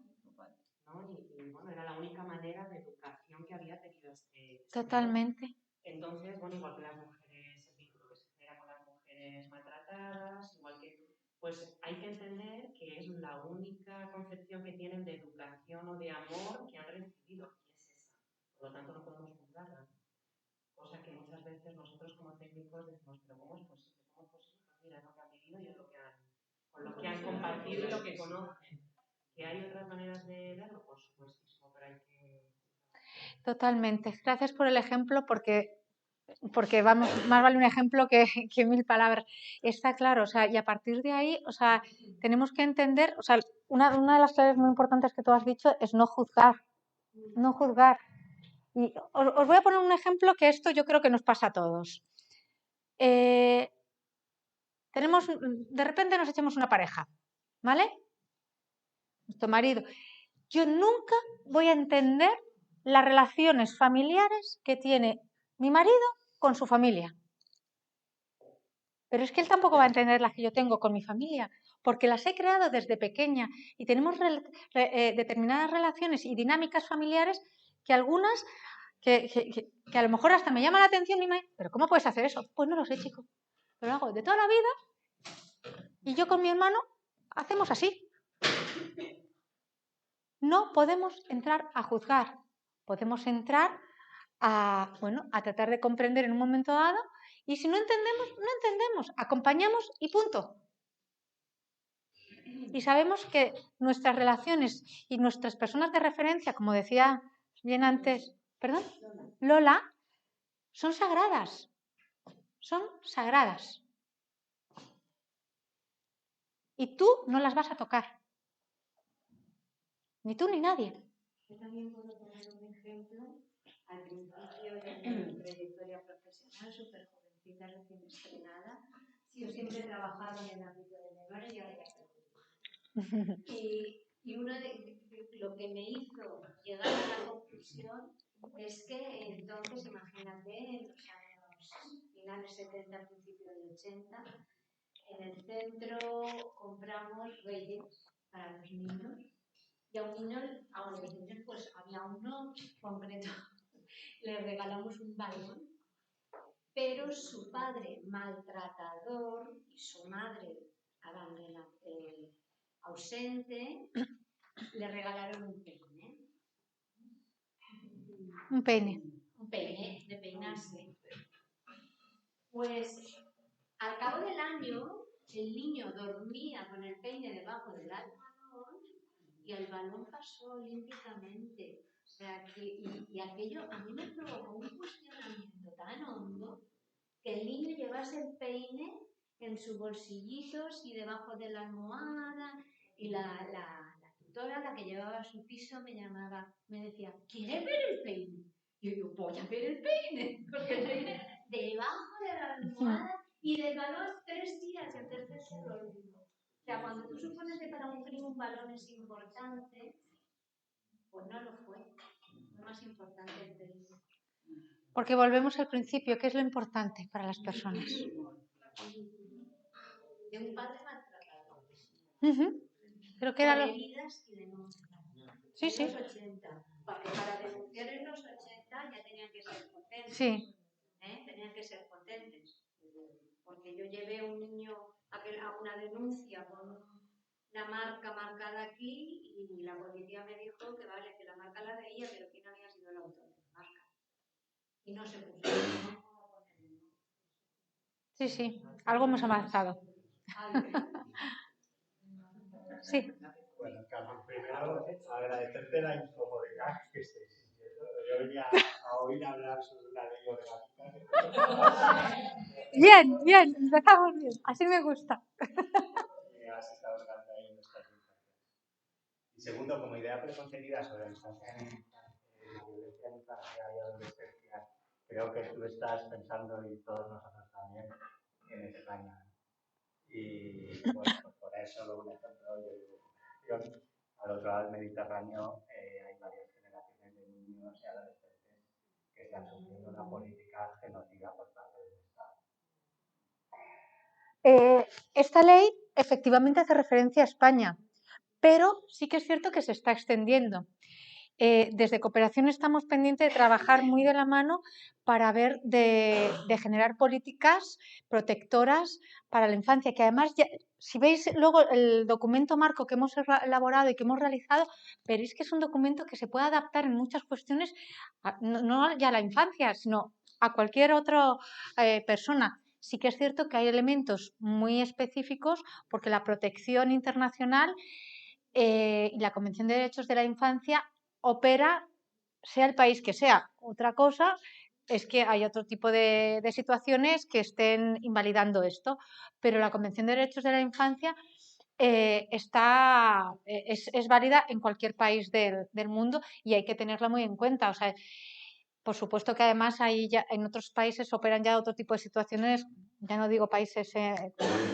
¿no? Y bueno, era la única manera de educación que había tenido este Totalmente. menor. Entonces, bueno, igual que las mujeres, el vínculo que se genera con las mujeres maltratadas, igual que pues hay que entender que es la única concepción que tienen de educación o de amor que han recibido, y es esa. Por lo tanto, no podemos juzgarla. Cosa que muchas veces nosotros como técnicos decimos, pero ¿cómo es posible? ¿Cómo es posible? Pues mira, es lo que han vivido y es lo que con lo que han compartido y lo que conocen. ¿Que hay otras maneras de verlo? Por supuestísimo, pero hay que... Totalmente. Gracias por el ejemplo porque vamos, más vale un ejemplo que 1000 palabras. Está claro, o sea, y a partir de ahí, o sea, tenemos que entender, o sea, una de las claves muy importantes que tú has dicho es no juzgar, no juzgar. Y os voy a poner un ejemplo que esto yo creo que nos pasa a todos. De repente nos echamos una pareja, ¿vale? Nuestro marido. Yo nunca voy a entender las relaciones familiares que tiene mi marido con su familia. Pero es que él tampoco va a entender las que yo tengo con mi familia, porque las he creado desde pequeña y tenemos determinadas relaciones y dinámicas familiares que algunas, que a lo mejor hasta me llama la atención y ¿pero cómo puedes hacer eso? Pues no lo sé, chico. Pero lo hago de toda la vida y yo con mi hermano hacemos así. No podemos entrar a juzgar, podemos entrar a tratar de comprender en un momento dado y si no entendemos, no entendemos, acompañamos y punto. Y sabemos que nuestras relaciones y nuestras personas de referencia, como decía bien antes, Lola, son sagradas, son sagradas. Y tú no las vas a tocar, ni tú ni nadie. Yo también puedo poner un ejemplo. Al principio de mi trayectoria profesional, súper jovencita, recién estrenada, yo siempre he trabajado en el ámbito de menores y ahora ya estoy. Y uno de lo que me hizo llegar a la conclusión es que entonces, imagínate, en los años finales 70, principios de 80, en el centro compramos reyes para los niños. Y a un niño, a los niños, pues había uno concreto, le regalamos un balón, pero su padre maltratador y su madre ausente, le regalaron un peine. Un peine. Un peine de peinarse. Pues al cabo del año, el niño dormía con el peine debajo del almohadón y el balón pasó olímpicamente. O sea, y aquello a mí me provocó un cuestionamiento tan hondo que el niño llevase el peine en sus bolsillitos y debajo de la almohada. Y la tutora, la que llevaba su piso, me llamaba, me decía, ¿quieres ver el peine? Y yo digo, voy a ver el peine, porque el peine debajo de la almohada y del balón 3 días, el tercer se lo olvidó. O sea, cuando tú supones que para un crío un balón es importante, pues no lo fue. Fue más importante el peine. Porque volvemos al principio, ¿qué es lo importante para las personas? De un padre maltratador. Creo que era heridas y denuncias. Sí, sí. En los 80. Porque para denunciar en los 80 ya tenían que ser potentes. Sí. Tenían que ser potentes. Porque yo llevé a un niño a una denuncia con una marca marcada aquí y la policía me dijo que vale, que la marca la veía, pero quién había sido el autor de la marca. Y no se puso. Sí, sí. Algo hemos avanzado. Sí. Bueno, Carmen, primero agradecerte la incomodidad que estés sintiendo. Yo venía a oír hablar sobre una ley orgánica. Bien, bien, empezamos bien. Así me gusta. Que has estado hablando ahí en nuestras infancias. Y segundo, como idea preconcebida sobre la infancia la violencia en infancia y adolescencia, creo que tú estás pensando, y todos nosotros también, en España. Y bueno, pues por eso lo un ejemplo de al otro lado del Mediterráneo hay varias generaciones de niños y adolescentes que están sufriendo una política genocida por parte del Estado. Esta ley efectivamente hace referencia a España, pero sí que es cierto que se está extendiendo. desde Cooperación estamos pendientes de trabajar muy de la mano para ver de generar políticas protectoras para la infancia, que además, si veis luego el documento marco que hemos elaborado y que hemos realizado, veréis que es un documento que se puede adaptar en muchas cuestiones, no ya a la infancia, sino a cualquier otra persona. Sí que es cierto que hay elementos muy específicos porque la protección internacional y la Convención de Derechos de la Infancia opera sea el país que sea. Otra cosa es que hay otro tipo de situaciones que estén invalidando esto, pero la Convención de Derechos de la Infancia es válida en cualquier país del mundo y hay que tenerla muy en cuenta. O sea, por supuesto que además en otros países operan ya otro tipo de situaciones, ya no digo países,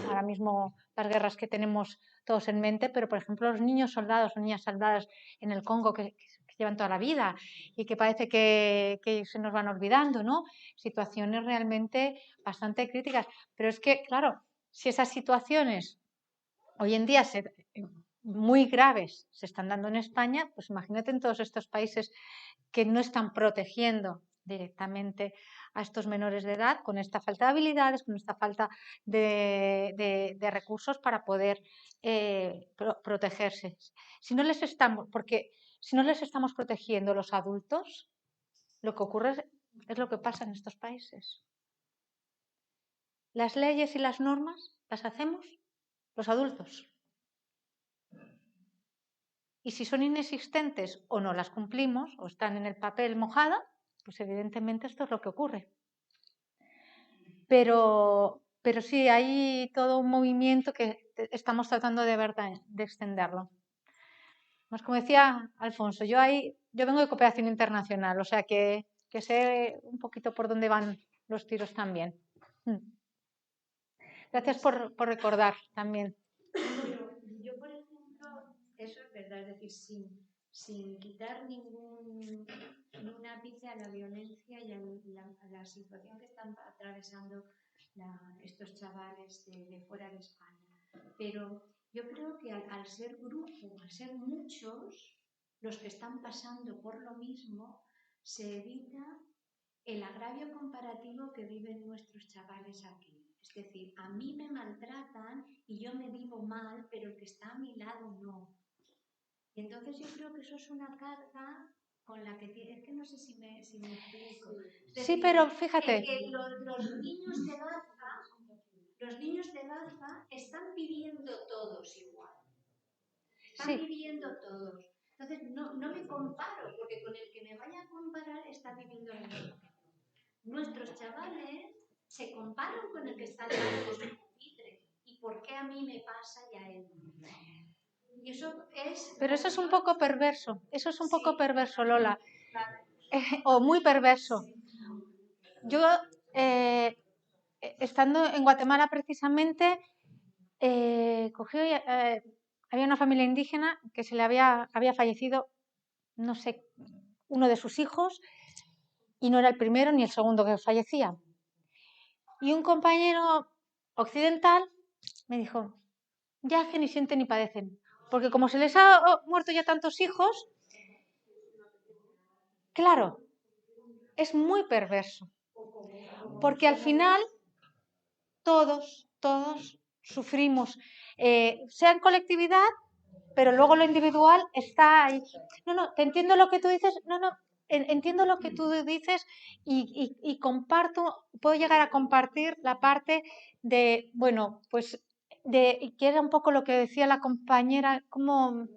ahora mismo las guerras que tenemos todos en mente, pero por ejemplo los niños soldados o niñas soldadas en el Congo que llevan toda la vida y que parece que se nos van olvidando, ¿no? Situaciones realmente bastante críticas. Pero es que, claro, si esas situaciones hoy en día muy graves se están dando en España, pues imagínate en todos estos países que no están protegiendo directamente a estos menores de edad con esta falta de habilidades, con esta falta de recursos para poder protegerse. Porque si no les estamos protegiendo los adultos, lo que ocurre es lo que pasa en estos países. Las leyes y las normas las hacemos los adultos. Y si son inexistentes o no las cumplimos o están en el papel mojada, pues evidentemente esto es lo que ocurre. Pero sí, hay todo un movimiento que estamos tratando de verdad de extenderlo. Pues como decía Alfonso, yo vengo de Cooperación Internacional, o sea que sé un poquito por dónde van los tiros también. Gracias por recordar también. Yo, por ejemplo, eso es verdad, es decir, sin quitar ningún ápice a la violencia y a la situación que están atravesando estos chavales de fuera de España. Pero yo creo que al ser grupo, al ser muchos los que están pasando por lo mismo, se evita el agravio comparativo que viven nuestros chavales aquí. Es decir, a mí me maltratan y yo me vivo mal, pero el que está a mi lado no. Y entonces yo creo que eso es una carga con la que tiene, es que no sé si me explico. Es decir, sí, pero fíjate. Que los niños de Gaza están viviendo todos igual. Están viviendo todos. Entonces no me comparo, porque con el que me vaya a comparar está viviendo lo mismo. Nuestros chavales se comparan con el que está al lado de su pupitre. ¿Y por qué a mí me pasa y a él? Y eso es... Pero eso es un poco perverso. Eso es un poco perverso, Lola. O muy perverso. Yo, estando en Guatemala precisamente, había una familia indígena que se le había fallecido, no sé, uno de sus hijos, y no era el primero ni el segundo que fallecía. Y un compañero occidental me dijo, ya que ni sienten ni padecen, porque como se les ha muerto ya tantos hijos, claro, es muy perverso, porque al final todos sufrimos, sea en colectividad, pero luego lo individual está ahí. No, te entiendo lo que tú dices, entiendo lo que tú dices y comparto, puedo llegar a compartir la parte de, bueno, pues, que era un poco lo que decía la compañera, como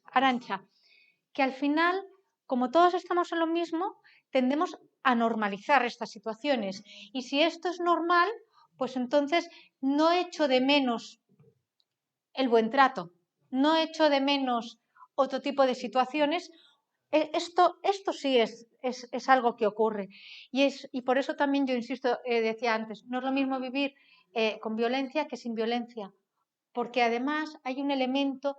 Arantxa, que al final, como todos estamos en lo mismo, tendemos a normalizar estas situaciones. Y si esto es normal, pues entonces no echo de menos el buen trato, no echo de menos otro tipo de situaciones. Esto sí es algo que ocurre. Y por eso también yo insisto, decía antes, no es lo mismo vivir con violencia que sin violencia, porque además hay un elemento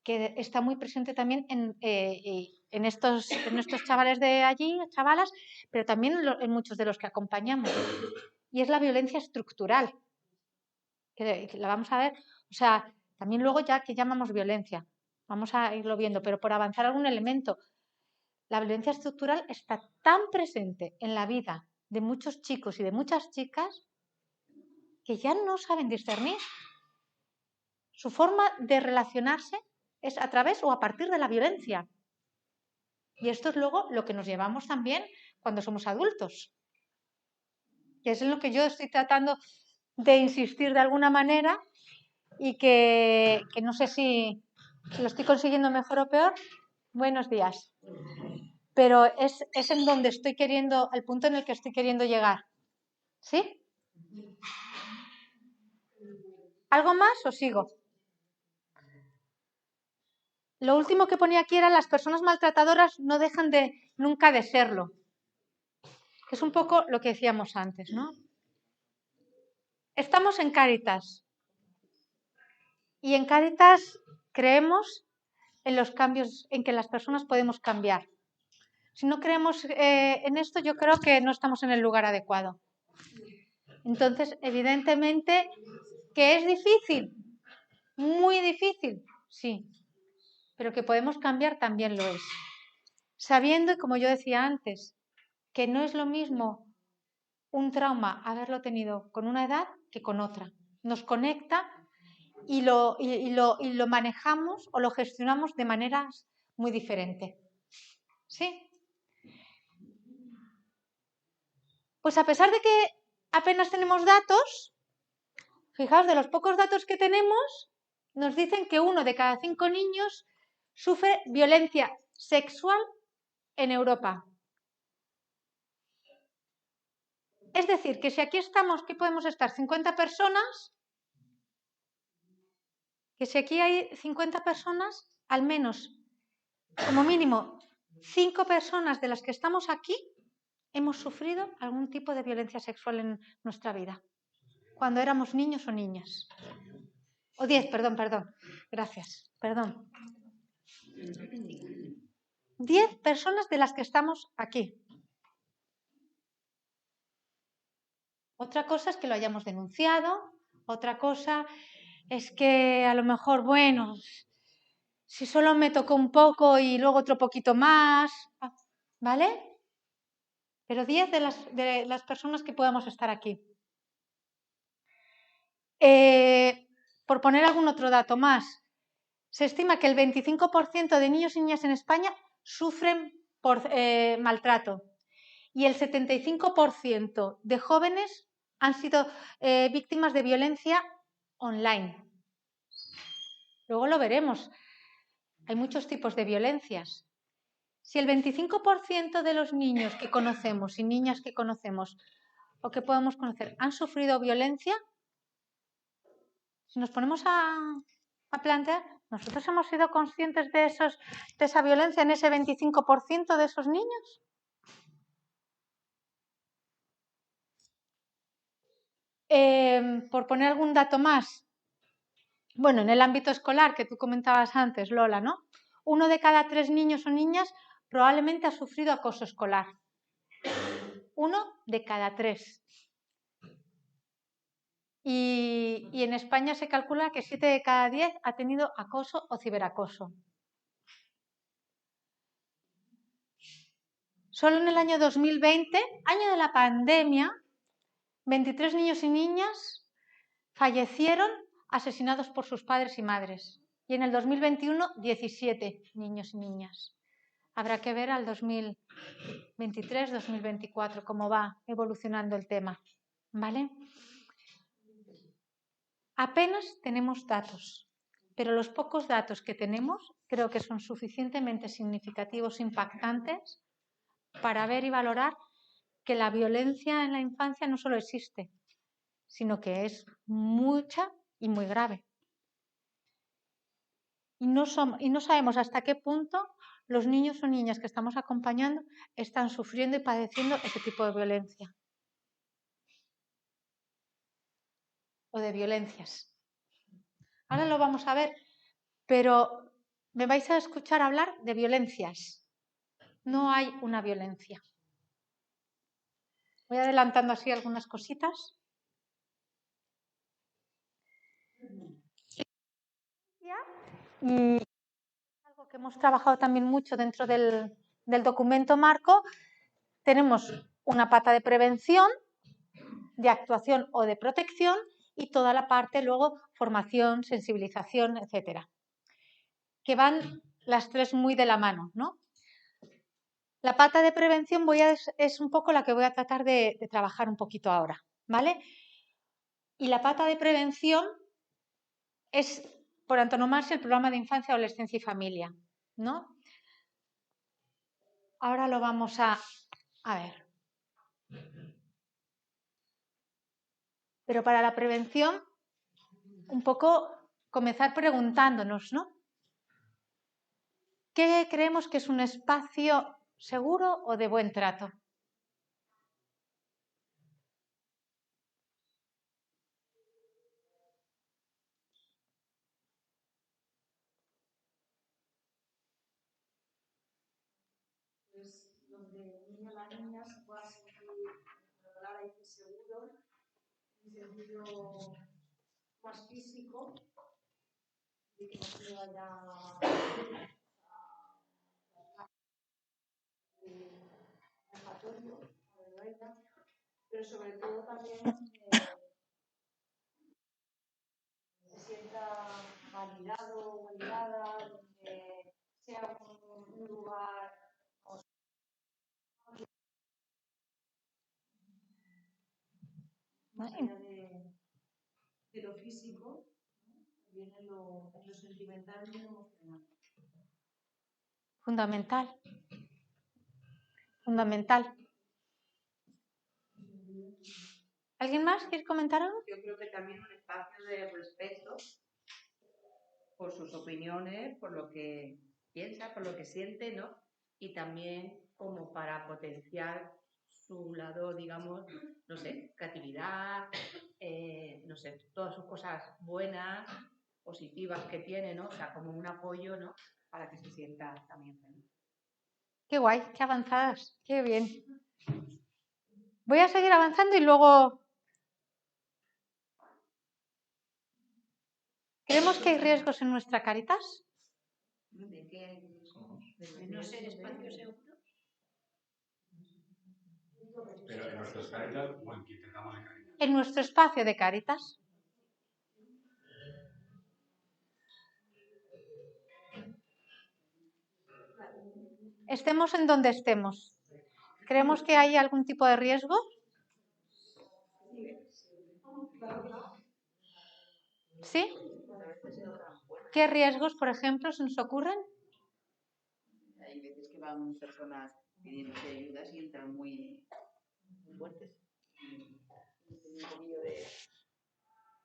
que está muy presente también en estos chavales de allí, chavalas, pero también en muchos de los que acompañamos. Y es la violencia estructural, que la vamos a ver. O sea, también luego ya que llamamos violencia. vamos a irlo viendo, pero por avanzar algún elemento. La violencia estructural está tan presente en la vida de muchos chicos y de muchas chicas que ya no saben discernir. Su forma de relacionarse es a través o a partir de la violencia. Y esto es luego lo que nos llevamos también cuando somos adultos. Que es en lo que yo estoy tratando de insistir de alguna manera y que no sé si lo estoy consiguiendo mejor o peor. Buenos días. Pero es en donde estoy queriendo, el punto en el que estoy queriendo llegar. ¿Sí? ¿Algo más o sigo? Lo último que ponía aquí era las personas maltratadoras no dejan nunca de serlo. Es un poco lo que decíamos antes, ¿no? Estamos en Cáritas y en Cáritas creemos en los cambios, en que las personas podemos cambiar. Si no creemos en esto, yo creo que no estamos en el lugar adecuado. Entonces, evidentemente, que es difícil, muy difícil, sí, pero que podemos cambiar también lo es. Sabiendo, como yo decía antes, que no es lo mismo un trauma haberlo tenido con una edad que con otra. Nos conecta y lo manejamos o lo gestionamos de maneras muy diferentes. ¿Sí? Pues a pesar de que apenas tenemos datos, fijaos, de los pocos datos que tenemos, nos dicen que 1 de cada 5 niños sufre violencia sexual en Europa. Es decir, que si aquí estamos, ¿qué podemos estar? 50 personas, que si aquí hay 50 personas, al menos, como mínimo, 5 personas de las que estamos aquí hemos sufrido algún tipo de violencia sexual en nuestra vida, cuando éramos niños o niñas. O 10, perdón, gracias, perdón. 10 personas de las que estamos aquí. Otra cosa es que lo hayamos denunciado, otra cosa es que a lo mejor, bueno, si solo me tocó un poco y luego otro poquito más, ¿vale? Pero 10 de las personas que podamos estar aquí. Por poner algún otro dato más, se estima que el 25% de niños y niñas en España sufren por maltrato y el 75% de jóvenes han sido víctimas de violencia online. Luego lo veremos. Hay muchos tipos de violencias. Si el 25% de los niños que conocemos y niñas que conocemos o que podemos conocer han sufrido violencia, si nos ponemos a plantear, ¿nosotros hemos sido conscientes de esa violencia en ese 25% de esos niños? Por poner algún dato más, bueno, en el ámbito escolar que tú comentabas antes, Lola, ¿no? 1 de cada 3 niños o niñas probablemente ha sufrido acoso escolar. 1 de cada 3. Y en España se calcula que 7 de cada 10 ha tenido acoso o ciberacoso. Solo en el año 2020, año de la pandemia, 23 niños y niñas fallecieron asesinados por sus padres y madres. Y en el 2021, 17 niños y niñas. Habrá que ver al 2023-2024 cómo va evolucionando el tema. ¿Vale? Apenas tenemos datos, pero los pocos datos que tenemos creo que son suficientemente significativos, impactantes, para ver y valorar que la violencia en la infancia no solo existe, sino que es mucha y muy grave. Y no sabemos hasta qué punto los niños o niñas que estamos acompañando están sufriendo y padeciendo ese tipo de violencia. O de violencias. Ahora lo vamos a ver, pero me vais a escuchar hablar de violencias. No hay una violencia. Voy adelantando así algunas cositas. Y que hemos trabajado también mucho dentro del documento marco, tenemos una pata de prevención, de actuación o de protección y toda la parte luego formación, sensibilización, etcétera, que van las tres muy de la mano, ¿no? La pata de prevención es un poco la que voy a tratar de trabajar un poquito ahora, ¿vale? Y la pata de prevención es, por antonomasia, el programa de infancia, adolescencia y familia, ¿no? Ahora lo vamos a ver. Pero para la prevención, un poco comenzar preguntándonos, ¿no? ¿Qué creemos que es un espacio seguro o de buen trato? Pues donde el niño o la niña se pueda sentir, la palabra dice seguro, en sentido más físico, de que no se vaya vejatorio, pero sobre todo también se sienta validado o validada, donde sea un lugar más allá de lo físico, también en lo sentimental y en lo emocional. Fundamental. Fundamental. ¿Alguien más quiere comentar algo? Yo creo que también un espacio de respeto por sus opiniones, por lo que piensa, por lo que siente, ¿no? Y también como para potenciar su lado, digamos, no sé, creatividad, no sé, todas sus cosas buenas, positivas que tiene, ¿no? O sea, como un apoyo, ¿no? Para que se sienta también feliz. Qué guay, qué avanzadas, qué bien. Voy a seguir avanzando y luego... ¿Creemos que hay riesgos en nuestra Cáritas? ¿De qué hay riesgos? ¿De no ser espacio seguro? Pero en nuestras Cáritas, o en que intentamos de Cáritas. En nuestro espacio de Cáritas. Estemos en donde estemos. ¿Creemos que hay algún tipo de riesgo? ¿Sí? ¿Qué riesgos, por ejemplo, se nos ocurren? Hay veces que van personas pidiéndose ayudas y entran muy fuertes. Un poquillo de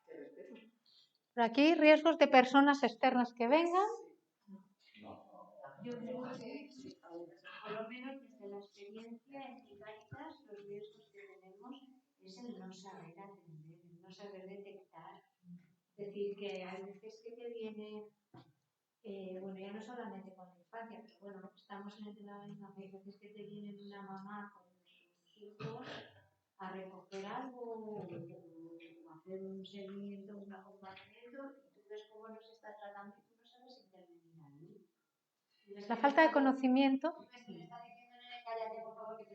respeto. Por aquí, riesgos de personas externas que vengan. Yo creo que por lo menos desde la experiencia en Cáritas, los riesgos que tenemos es el no saber atender, el no saber detectar. Es decir, que hay veces que te viene, bueno, ya no solamente con la infancia, pero bueno, estamos en el tema de la infancia, hay veces que te viene una mamá con sus hijos a recoger algo o hacer un seguimiento, un acompañamiento, y tú ves cómo nos está tratando y tú no sabes intervenir ahí. La falta de conocimiento. Si le está diciendo, nene, cállate, por favor, que te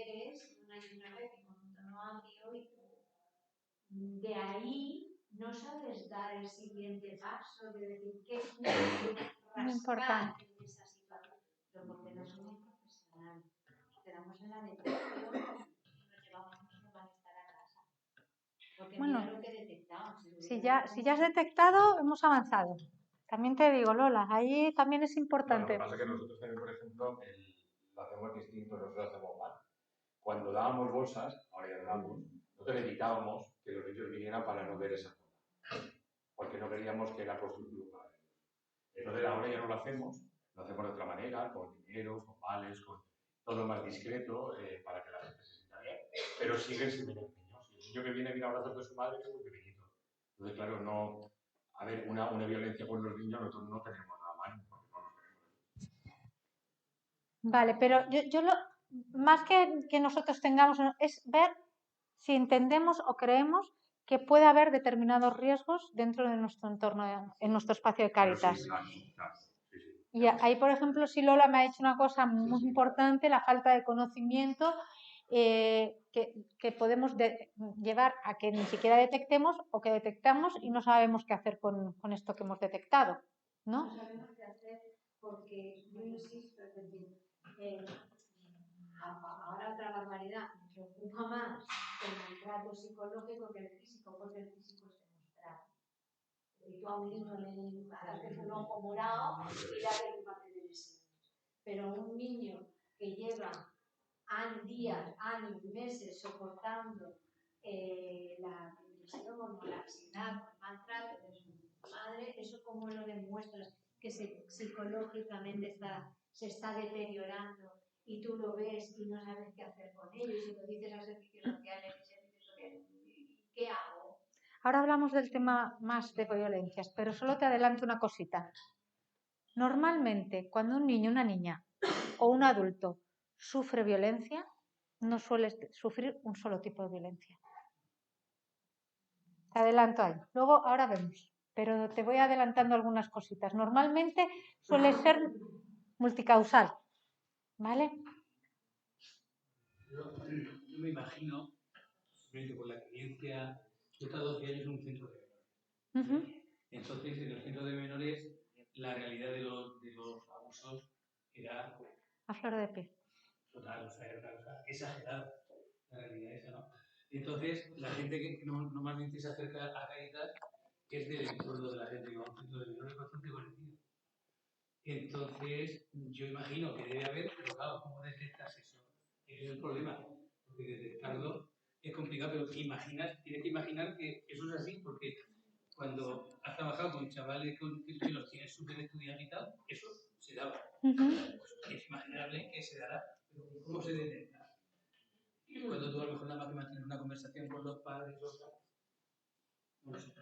eres una y una vez y con un tono amplio y tú, de ahí no sabes dar el siguiente paso de decir qué Muy importante. en esa situación, pero porque no somos profesionales. Nos quedamos en la detección y nos llevamos nuestro malestar a casa. Porque Bueno, mira lo que detectamos. si ya has detectado, hemos avanzado. También te digo, Lola, ahí también es importante. No, lo que pasa es que nosotros también, por ejemplo, lo hacemos distinto, nosotros hacemos mal. Cuando dábamos bolsas, ahora ya no damos, nosotros evitábamos que los niños vinieran para no ver esa zona, porque no queríamos que era constructivo para ellos. Entonces ahora ya no lo hacemos de otra manera, con dinero, con vales, con todo más discreto, para que la gente se sienta bien, pero siguen sin venir niños. Y el niño que viene a abrazos de su madre es muy pequeñito. Entonces, claro, no... A ver, una violencia con los niños nosotros no tenemos nada mal, porque no los tenemos. Vale, pero yo más que nosotros tengamos, es ver si entendemos o creemos que puede haber determinados riesgos dentro de nuestro entorno, en nuestro espacio de Cáritas. Sí, claro. Y ahí, por ejemplo, si Lola me ha dicho una cosa muy importante, la falta de conocimiento que podemos llevar a que ni siquiera detectemos o que detectamos y no sabemos qué hacer con esto que hemos detectado, ¿no? No sabemos qué hacer porque, yo insisto, es decir, ahora otra barbaridad, me preocupa más el maltrato psicológico que el físico, porque el físico es demostrado. Y tú a un niño le haces un ojo morado y le haces un papel de lesión. Pero un niño que lleva días, años, meses soportando la depresión o la ansiedad o el maltrato de su madre, eso como lo demuestras que psicológicamente se está deteriorando y tú lo ves y no sabes qué hacer con ello y si lo dices a servicios sociales ¿qué hago? Ahora hablamos del tema más de violencias, pero solo te adelanto una cosita. Normalmente, cuando un niño, una niña o un adulto sufre violencia, no suele sufrir un solo tipo de violencia. Te adelanto ahí. Luego, ahora vemos, pero te voy adelantando algunas cositas. Normalmente suele ser multicausal, ¿vale? Yo me imagino, simplemente por la experiencia, yo he estado 12 años en un centro de menores. Entonces, en el centro de menores, la realidad de los abusos era a flor de piel. Total, o sea, era una cosa exagerada, la realidad esa, ¿no? Entonces, la gente que normalmente se acerca a Cáritas es del entorno de la gente que va a un centro de menores bastante parecido. Entonces, yo imagino que debe haber, pero claro, ¿cómo detectas eso? Ese es el problema, porque detectarlo es complicado, pero tienes que imaginar que eso es así, porque cuando has trabajado con chavales que los tienes súper estudiados y tal, eso se daba. Es imaginable que se dará, pero ¿cómo se detecta? Cuando tú a lo mejor nada más que mantienes una conversación con los padres o tal. No lo sé.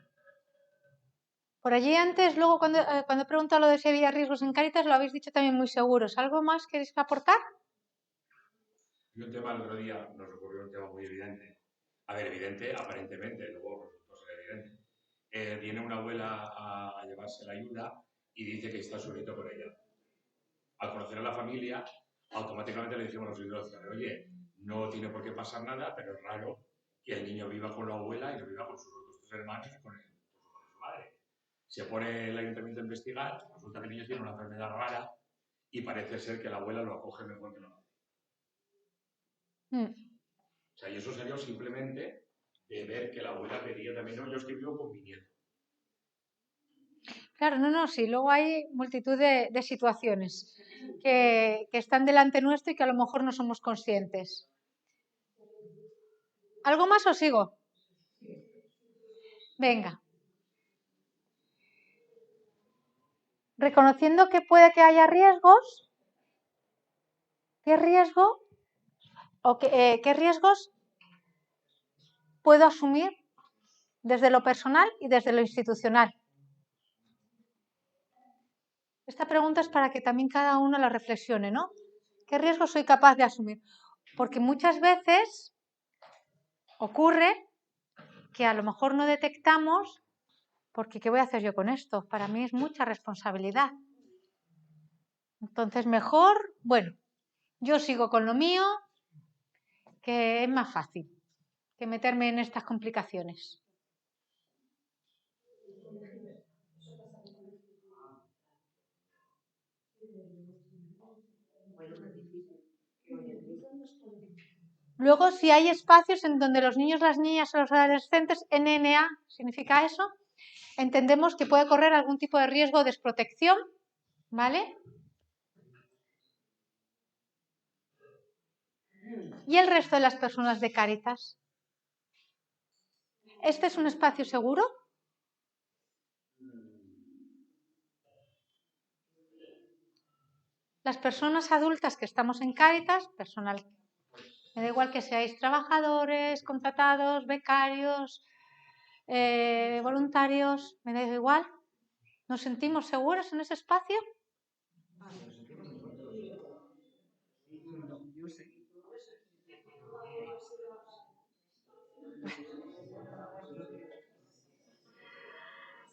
Por allí antes, luego cuando he preguntado lo de si había riesgos en Cáritas, lo habéis dicho también muy seguros. ¿Algo más queréis aportar? Y un tema el otro día nos ocurrió un tema muy evidente. A ver, evidente aparentemente, luego resultó ser evidente. Viene una abuela a llevarse la ayuda y dice que está solito con ella. Al conocer a la familia, automáticamente le decimos a los hijos, oye, no tiene por qué pasar nada, pero es raro que el niño viva con la abuela y no viva con sus otros tres hermanos y con su madre. Se pone el ayuntamiento a investigar, resulta que el niño tiene una enfermedad rara y parece ser que la abuela lo acoge mejor que la madre. O sea, y eso salió simplemente de ver que la abuela pedía también, no, yo es que vivo con mi nieto. Claro, no, sí, luego hay multitud de situaciones que están delante nuestro y que a lo mejor no somos conscientes. ¿Algo más o sigo? Venga. Reconociendo que puede que haya riesgos, ¿qué riesgo o qué riesgos puedo asumir desde lo personal y desde lo institucional? Esta pregunta es para que también cada uno la reflexione, ¿no? ¿Qué riesgos soy capaz de asumir? Porque muchas veces ocurre que a lo mejor no detectamos, porque ¿qué voy a hacer yo con esto? Para mí es mucha responsabilidad. Entonces, mejor, bueno, yo sigo con lo mío, que es más fácil que meterme en estas complicaciones. Luego, si hay espacios en donde los niños, las niñas o los adolescentes, NNA, ¿significa eso? Entendemos que puede correr algún tipo de riesgo de desprotección, ¿vale? ¿Y el resto de las personas de Cáritas? ¿Este es un espacio seguro? Las personas adultas que estamos en Cáritas, personal, me da igual que seáis trabajadores, contratados, becarios, voluntarios, me da igual. ¿Nos sentimos seguros en ese espacio?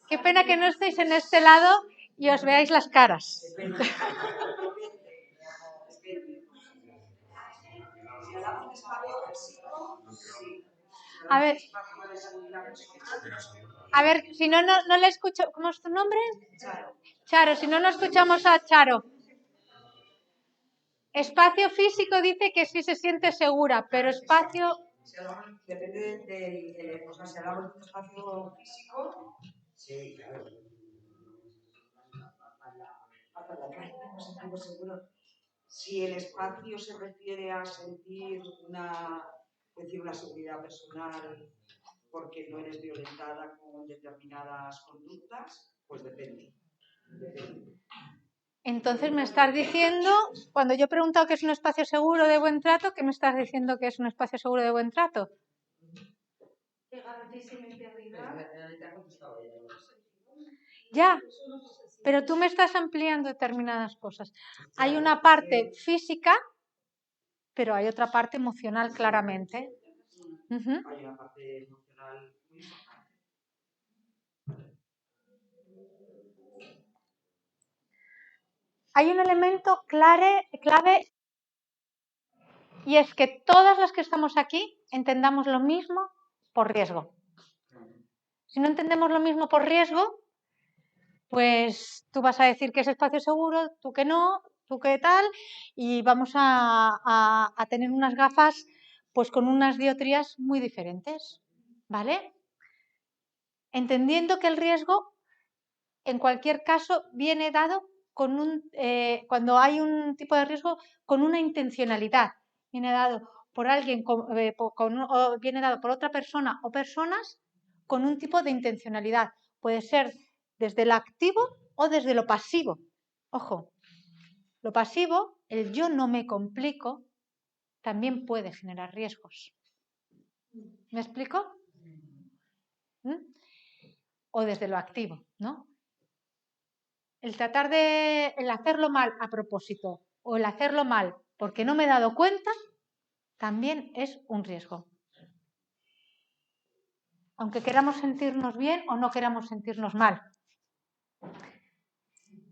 Qué pena que no estéis en este lado y os veáis las caras. A ver, si no le escucho. ¿Cómo es tu nombre? Charo, si no escuchamos a Charo. Espacio físico dice que sí se siente segura, pero espacio... Depende del... O sea, si hablamos de un espacio físico... Sí, claro. Hasta la calle no sentimos seguros. Si el espacio se refiere a sentir una seguridad personal porque no eres violentada con determinadas conductas, pues depende. Entonces me estás diciendo, cuando yo he preguntado qué es un espacio seguro de buen trato, ¿qué me estás diciendo que es un espacio seguro de buen trato? Que garantice mi integridad. Ya, pero tú me estás ampliando determinadas cosas. Hay una parte física, pero hay otra parte emocional claramente. Hay una parte emocional muy importante. Hay un elemento clave y es que todas las que estamos aquí entendamos lo mismo por riesgo. Si no entendemos lo mismo por riesgo, pues tú vas a decir que es espacio seguro, tú que no, tú qué tal, y vamos a tener unas gafas pues con unas dioptrías muy diferentes, ¿vale? Entendiendo que el riesgo, en cualquier caso, viene dado con cuando hay un tipo de riesgo con una intencionalidad. Viene dado por alguien, viene dado por otra persona o personas con un tipo de intencionalidad. Puede ser desde lo activo o desde lo pasivo. Ojo, lo pasivo, el yo no me complico, también puede generar riesgos. ¿Me explico? O desde lo activo, ¿no? El hacerlo mal a propósito o el hacerlo mal porque no me he dado cuenta, también es un riesgo. Aunque queramos sentirnos bien o no queramos sentirnos mal.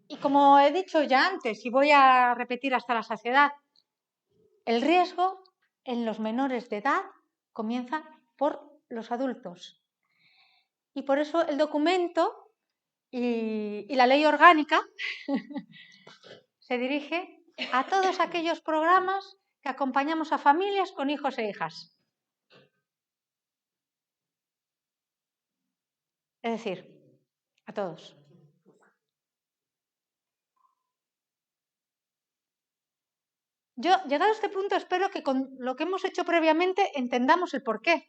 Y como he dicho ya antes, y voy a repetir hasta la saciedad, el riesgo en los menores de edad comienza por los adultos. Y por eso el documento y la ley orgánica se dirige a todos aquellos programas que acompañamos a familias con hijos e hijas. Es decir, a todos. Yo, llegado a este punto, espero que con lo que hemos hecho previamente entendamos el porqué.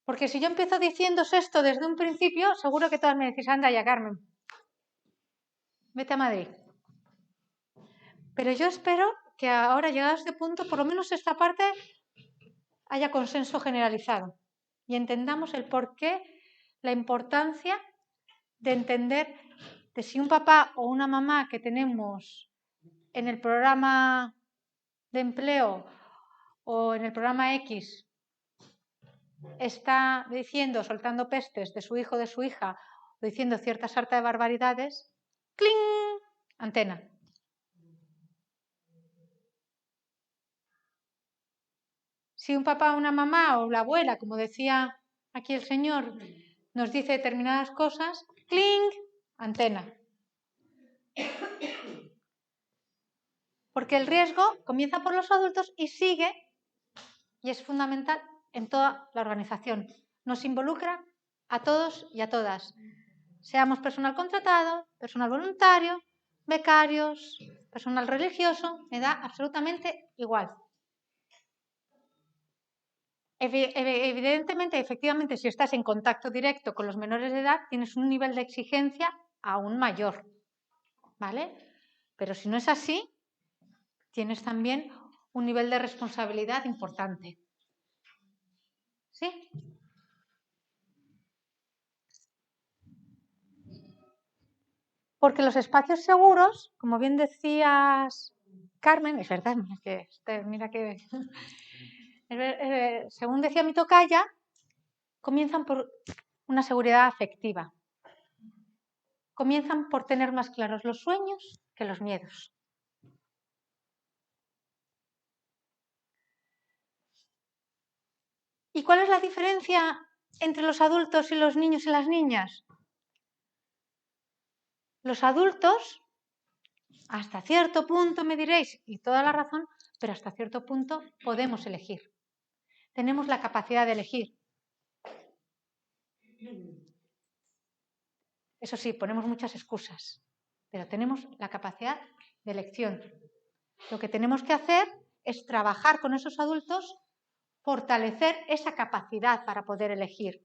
Porque si yo empiezo diciéndose esto desde un principio, seguro que todas me decís, anda ya, Carmen, vete a Madrid. Pero yo espero que ahora, llegado a este punto, por lo menos esta parte haya consenso generalizado y entendamos el porqué, la importancia de entender de si un papá o una mamá que tenemos en el programa de empleo o en el programa X está diciendo, soltando pestes de su hijo o de su hija, o diciendo cierta sarta de barbaridades, ¡cling! Antena. Si un papá o una mamá o la abuela, como decía aquí el señor, nos dice determinadas cosas, ¡cling! Antena. Porque el riesgo comienza por los adultos y sigue, y es fundamental en toda la organización. Nos involucra a todos y a todas. Seamos personal contratado, personal voluntario, becarios, personal religioso, me da absolutamente igual. Evidentemente, efectivamente, si estás en contacto directo con los menores de edad, tienes un nivel de exigencia aún mayor, ¿vale? Pero si no es así, tienes también un nivel de responsabilidad importante. ¿Sí? Porque los espacios seguros, como bien decías, Carmen, es verdad, mira que según decía mi tocaya, comienzan por una seguridad afectiva. comienzan por tener más claros los sueños que los miedos. ¿Y cuál es la diferencia entre los adultos y los niños y las niñas? Los adultos, hasta cierto punto me diréis, y toda la razón, pero hasta cierto punto podemos elegir. Tenemos la capacidad de elegir. Eso sí, ponemos muchas excusas, pero tenemos la capacidad de elección. Lo que tenemos que hacer es trabajar con esos adultos, fortalecer esa capacidad para poder elegir.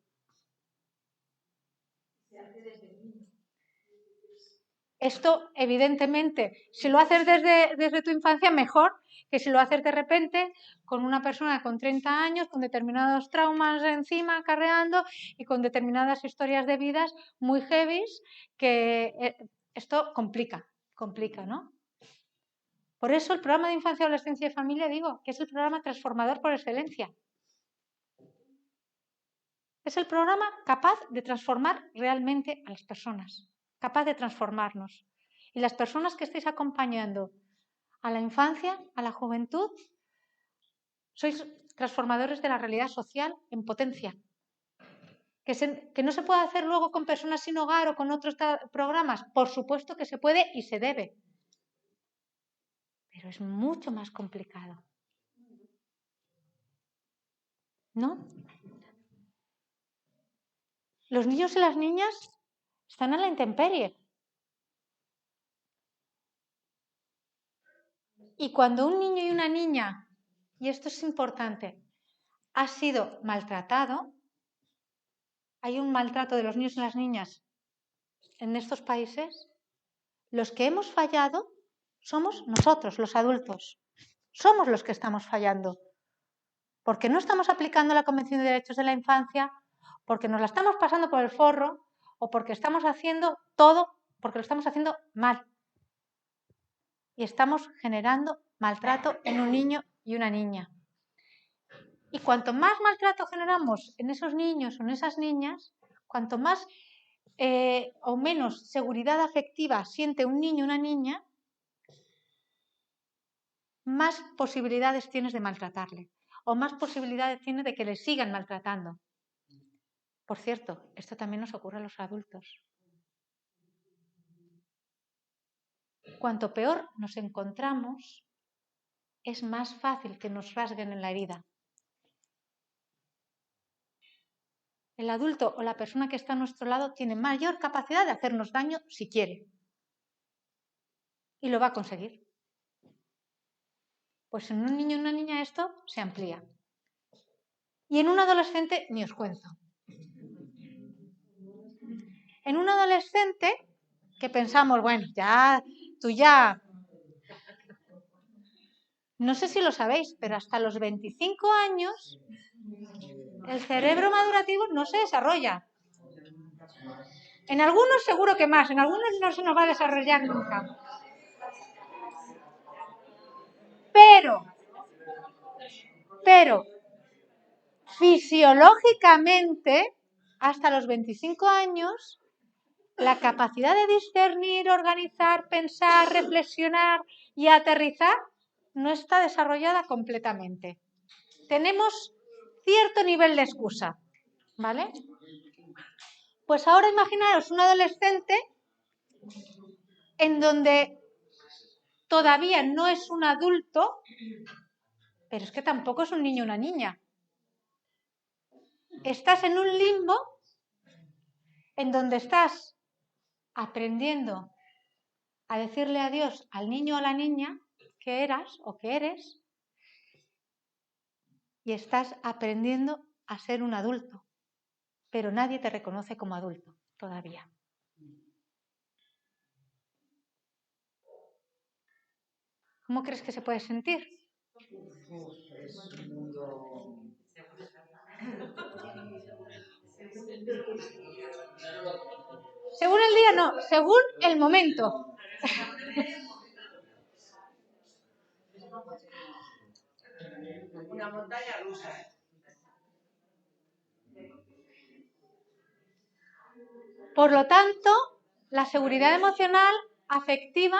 Esto, evidentemente, si lo haces desde tu infancia, mejor que si lo haces de repente con una persona con 30 años, con determinados traumas encima, acarreando, y con determinadas historias de vidas muy heavies, que esto complica, ¿no? Por eso el programa de infancia, adolescencia y familia, digo, que es el programa transformador por excelencia. Es el programa capaz de transformar realmente a las personas, capaz de transformarnos. Y las personas que estáis acompañando a la infancia, a la juventud, sois transformadores de la realidad social en potencia. Que no se puede hacer luego con personas sin hogar o con otros programas. Por supuesto que se puede y se debe. Pero es mucho más complicado. ¿No? Los niños y las niñas están a la intemperie. Y cuando un niño y una niña, y esto es importante, ha sido maltratado, hay un maltrato de los niños y las niñas en estos países, los que hemos fallado somos nosotros, los adultos. Somos los que estamos fallando. Porque no estamos aplicando la Convención de Derechos de la Infancia, porque nos la estamos pasando por el forro o porque estamos haciendo todo, porque lo estamos haciendo mal. Y estamos generando maltrato en un niño y una niña. Y cuanto más maltrato generamos en esos niños o en esas niñas, cuanto más o menos seguridad afectiva siente un niño o una niña, más posibilidades tienes de maltratarle o más posibilidades tienes de que le sigan maltratando. Por cierto, esto también nos ocurre a los adultos. Cuanto peor nos encontramos, es más fácil que nos rasguen en la herida. El adulto o la persona que está a nuestro lado tiene mayor capacidad de hacernos daño si quiere. Y lo va a conseguir. Pues en un niño o una niña esto se amplía. Y en un adolescente ni os cuento. En un adolescente que pensamos, bueno, tú ya... No sé si lo sabéis, pero hasta los 25 años el cerebro madurativo no se desarrolla. En algunos seguro que más, en algunos no se nos va a desarrollar nunca. Pero fisiológicamente, hasta los 25 años, la capacidad de discernir, organizar, pensar, reflexionar y aterrizar no está desarrollada completamente. Tenemos cierto nivel de excusa, ¿vale? Pues ahora imaginaros un adolescente en donde todavía no es un adulto, pero es que tampoco es un niño o una niña. Estás en un limbo en donde estás aprendiendo a decirle adiós al niño o a la niña que eras o que eres y estás aprendiendo a ser un adulto, pero nadie te reconoce como adulto todavía. ¿Cómo crees que se puede sentir? Es un mundo... Según el día no, según el momento. Una montaña rusa. Por lo tanto, La seguridad emocional afectiva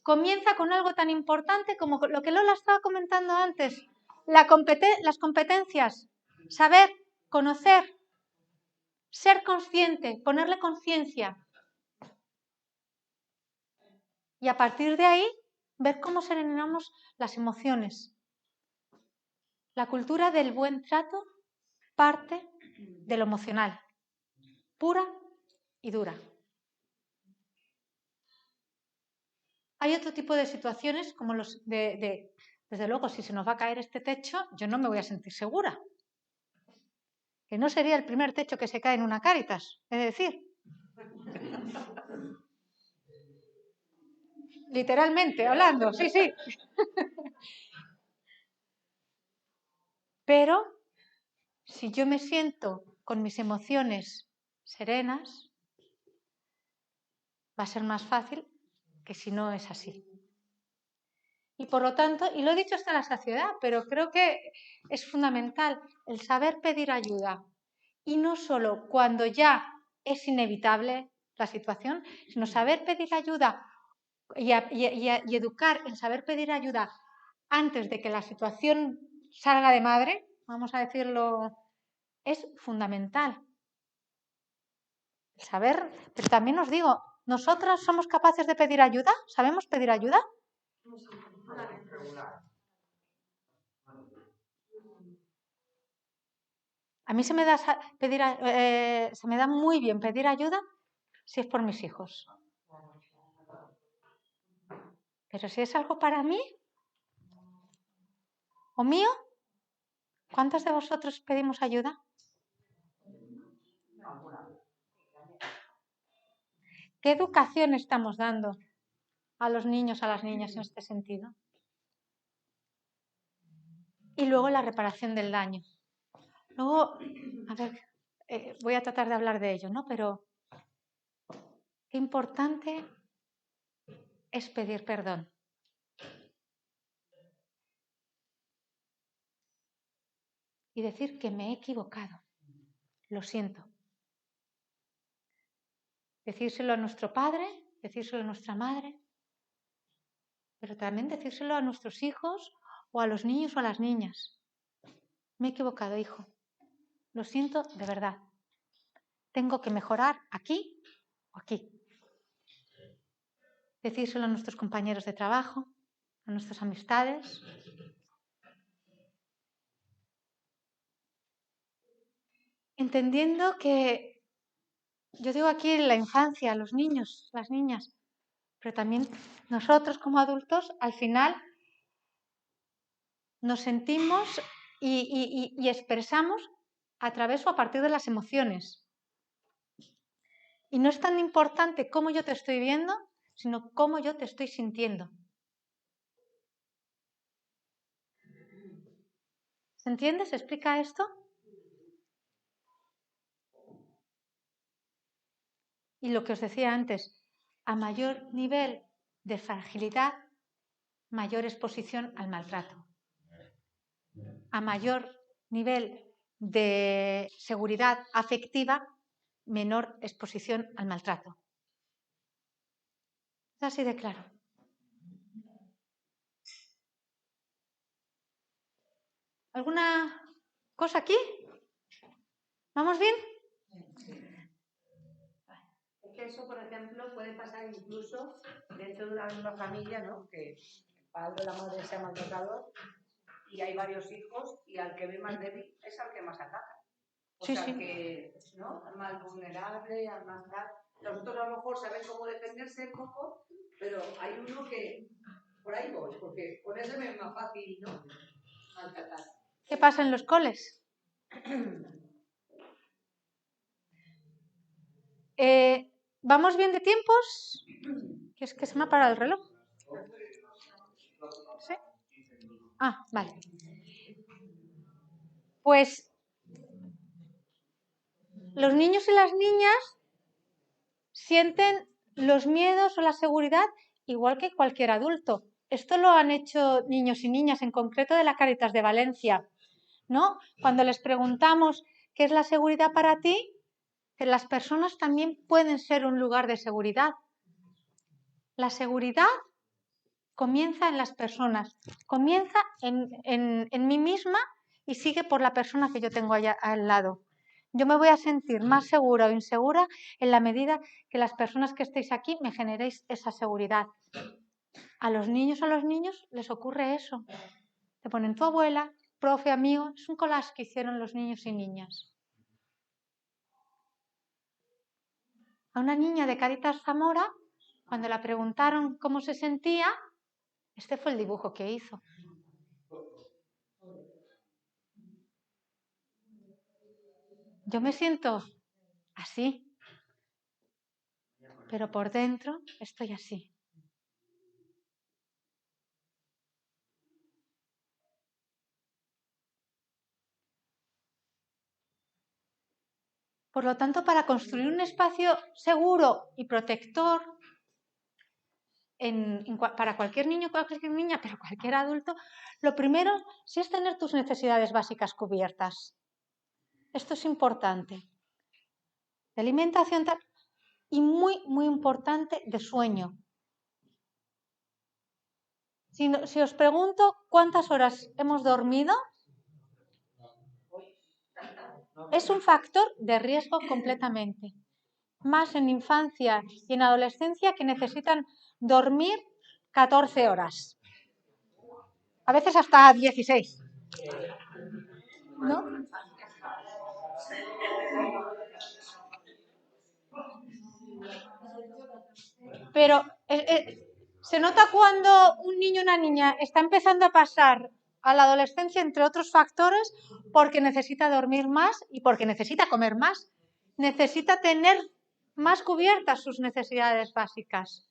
comienza con algo tan importante como lo que Lola estaba comentando antes, las competencias, saber, conocer, ser consciente, ponerle conciencia. Y a partir de ahí, ver cómo serenamos las emociones. La cultura del buen trato parte de lo emocional, pura y dura. Hay otro tipo de situaciones como los desde luego, si se nos va a caer este techo, yo no me voy a sentir segura. Que no sería el primer techo que se cae en una Cáritas, es decir. Literalmente hablando, sí, sí. Pero si yo me siento con mis emociones serenas, va a ser más fácil que si no es así. Y por lo tanto, y lo he dicho hasta la saciedad, pero creo que es fundamental el saber pedir ayuda. Y no solo cuando ya es inevitable la situación, sino saber pedir ayuda y educar en saber pedir ayuda antes de que la situación salga de madre, vamos a decirlo, es fundamental. Saber, pero también os digo, ¿nosotras somos capaces de pedir ayuda? ¿Sabemos pedir ayuda? A mí se me da muy bien pedir ayuda si es por mis hijos. Pero si es algo para mí o mío, ¿cuántos de vosotros pedimos ayuda? ¿Qué educación estamos dando a los niños, a las niñas en este sentido? Y luego la reparación del daño. Luego, a ver, voy a tratar de hablar de ello, ¿no? Pero qué importante es pedir perdón. Y decir que me he equivocado. Lo siento. Decírselo a nuestro padre, decírselo a nuestra madre, pero también decírselo a nuestros hijos o a los niños o a las niñas. Me he equivocado, hijo. Lo siento de verdad. Tengo que mejorar aquí o aquí. Decírselo a nuestros compañeros de trabajo, a nuestras amistades. Entendiendo que, yo digo aquí la infancia, los niños, las niñas, pero también nosotros como adultos, al final nos sentimos y expresamos a través o a partir de las emociones. Y no es tan importante cómo yo te estoy viendo, sino cómo yo te estoy sintiendo. ¿Se entiende? ¿Se explica esto? Y lo que os decía antes, a mayor nivel de fragilidad, mayor exposición al maltrato. A mayor nivel de seguridad afectiva, menor exposición al maltrato. Es así de claro. ¿Alguna cosa aquí? ¿Vamos bien? Es que eso, por ejemplo, puede pasar incluso dentro de una misma familia, ¿no? Que el padre o la madre sea maltratador y hay varios hijos y al que ve más débil es al que más ataca. O sea, que, ¿no? Al más vulnerable, al más tal. Los otros a lo mejor saben cómo defenderse un poco, pero hay uno que por ahí voy, porque con ese me es más fácil, ¿no? Maltratar. ¿Qué pasa en los coles? ¿Vamos bien de tiempos? Que es que se me ha parado el reloj. ¿Sí? Ah, vale. Pues los niños y las niñas sienten los miedos o la seguridad igual que cualquier adulto. Esto lo han hecho niños y niñas, en concreto de la Cáritas de Valencia, ¿no? Cuando les preguntamos ¿qué es la seguridad para ti? que las personas también pueden ser un lugar de seguridad. La seguridad comienza en las personas, comienza en mí misma y sigue por la persona que yo tengo allá al lado. Yo me voy a sentir más segura o insegura en la medida que las personas que estéis aquí me generéis esa seguridad. A los niños les ocurre eso. Te ponen tu abuela, profe, amigo. Es un collage que hicieron los niños y niñas. A una niña de Cáritas Zamora, cuando la preguntaron cómo se sentía, este fue el dibujo que hizo. Yo me siento así, pero por dentro estoy así. Por lo tanto, para construir un espacio seguro y protector para cualquier niño, cualquier niña, pero cualquier adulto, lo primero sí es tener tus necesidades básicas cubiertas. Esto es importante. De alimentación y muy, muy importante, de sueño. Si os pregunto cuántas horas hemos dormido, es un factor de riesgo completamente. Más en infancia y en adolescencia que necesitan dormir 14 horas. A veces hasta 16. ¿No? Pero se nota cuando un niño o una niña está empezando a pasar a la adolescencia, entre otros factores, porque necesita dormir más y porque necesita comer más. Necesita tener más cubiertas sus necesidades básicas.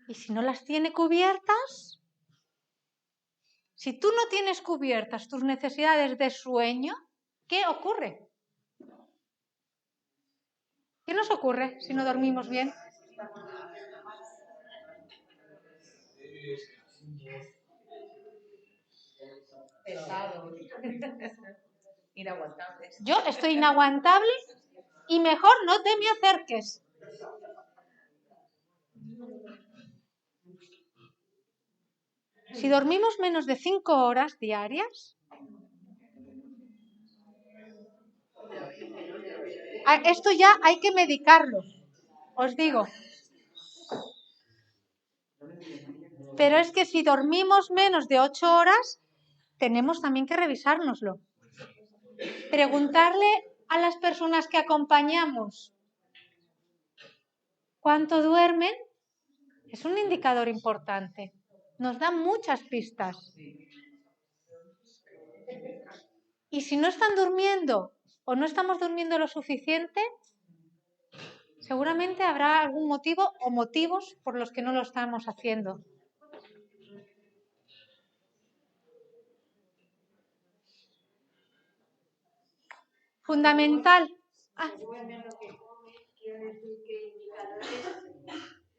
Y si no las tiene cubiertas, si tú no tienes cubiertas tus necesidades de sueño, ¿qué ocurre? ¿Qué nos ocurre si no dormimos bien? Pesado. Inaguantable. Yo estoy inaguantable y mejor no te me acerques. Si dormimos menos de 5 horas diarias, esto ya hay que medicarlo, os digo. Pero es que si dormimos menos de 8 horas, tenemos también que revisárnoslo. Preguntarle a las personas que acompañamos cuánto duermen es un indicador importante. Nos da muchas pistas. Y si no están durmiendo o no estamos durmiendo lo suficiente, seguramente habrá algún motivo o motivos por los que no lo estamos haciendo. Fundamental. Quiero decir que indicadores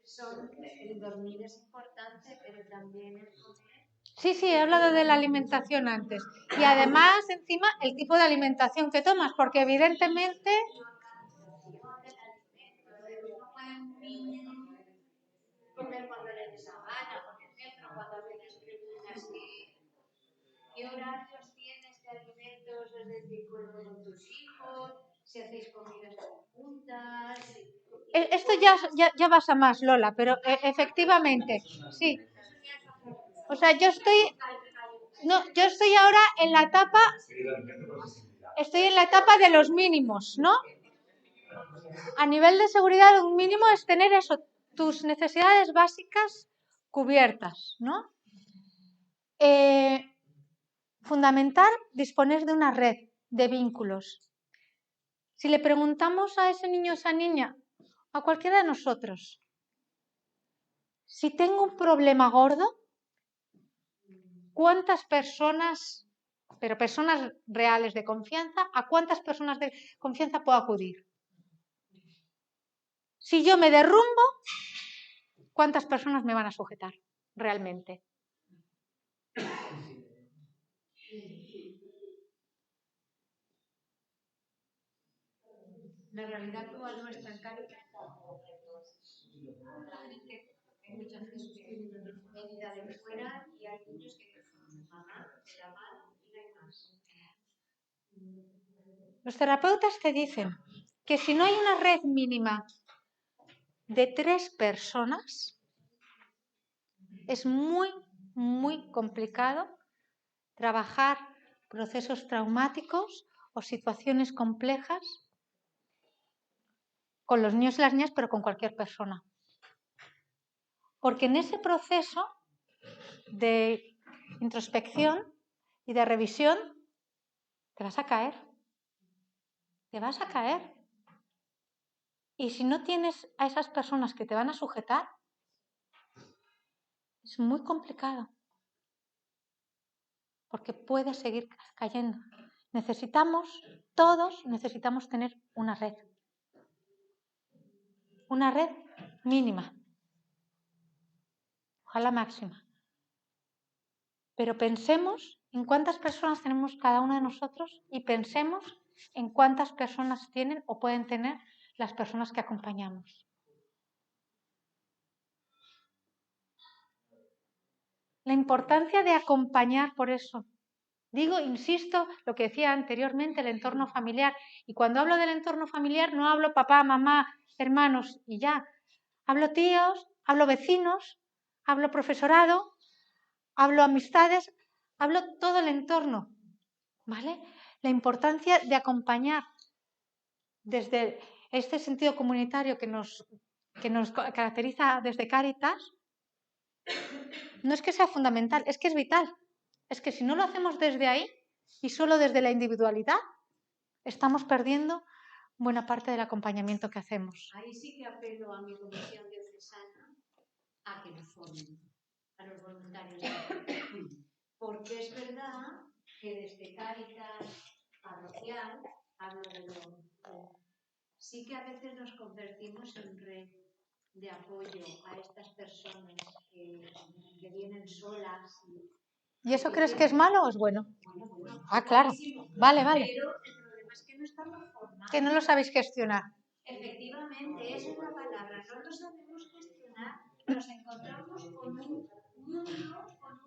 son, el dormir es importante, pero también el comer. Sí, he hablado de la alimentación antes. Y además, encima, el tipo de alimentación que tomas, porque evidentemente... No puede un niño comer cuando le des la gana, por ejemplo, cuando a veces preguntas qué horarios tienes de alimentos, es decir, con tus hijos, si hacéis comidas conjuntas. Esto ya vas a más, Lola, pero efectivamente, sí. O sea, yo estoy ahora en la etapa... Estoy en la etapa de los mínimos, ¿no? A nivel de seguridad, un mínimo es tener eso, tus necesidades básicas cubiertas, ¿no? Fundamental, disponer de una red de vínculos. Si le preguntamos a ese niño o esa niña, a cualquiera de nosotros, si tengo un problema gordo, ¿cuántas personas, pero personas reales de confianza, a cuántas personas de confianza puedo acudir? Si yo me derrumbo, ¿cuántas personas me van a sujetar realmente? La realidad actual nuestra en Cáritas hay mucha gente que venida de fuera y hay niños que dicen, mamá, te da mal y no hay más. Los terapeutas te dicen que si no hay una red mínima de 3 personas, es muy, muy complicado trabajar procesos traumáticos o situaciones complejas con los niños y las niñas, pero con cualquier persona. Porque en ese proceso de introspección y de revisión te vas a caer. Te vas a caer. Y si no tienes a esas personas que te van a sujetar, es muy complicado. Porque puedes seguir cayendo. Todos necesitamos tener una red. Una red mínima. Ojalá máxima. Pero pensemos en cuántas personas tenemos cada uno de nosotros y pensemos en cuántas personas tienen o pueden tener las personas que acompañamos. La importancia de acompañar, por eso. Digo, insisto, lo que decía anteriormente, el entorno familiar. Y cuando hablo del entorno familiar no hablo papá, mamá, hermanos y ya. Hablo tíos, hablo vecinos, hablo profesorado, hablo amistades, hablo todo el entorno, ¿vale? La importancia de acompañar desde este sentido comunitario que nos caracteriza desde Cáritas, no es que sea fundamental, es que es vital. Es que si no lo hacemos desde ahí y solo desde la individualidad, estamos perdiendo buena parte del acompañamiento que hacemos. Ahí sí que apelo a mi comisión diocesana a que nos formen, a los voluntarios. Porque es verdad que desde Cáritas parroquial, hablo sí que a veces nos convertimos en red de apoyo a estas personas que vienen solas. ¿Y eso crees que es malo o es bueno? Bueno, Claro. Vale. Pero el problema es que no estamos formados. Que no lo sabéis gestionar. Efectivamente, esa es la palabra. No lo sabemos gestionar. Nos encontramos con un mundo, con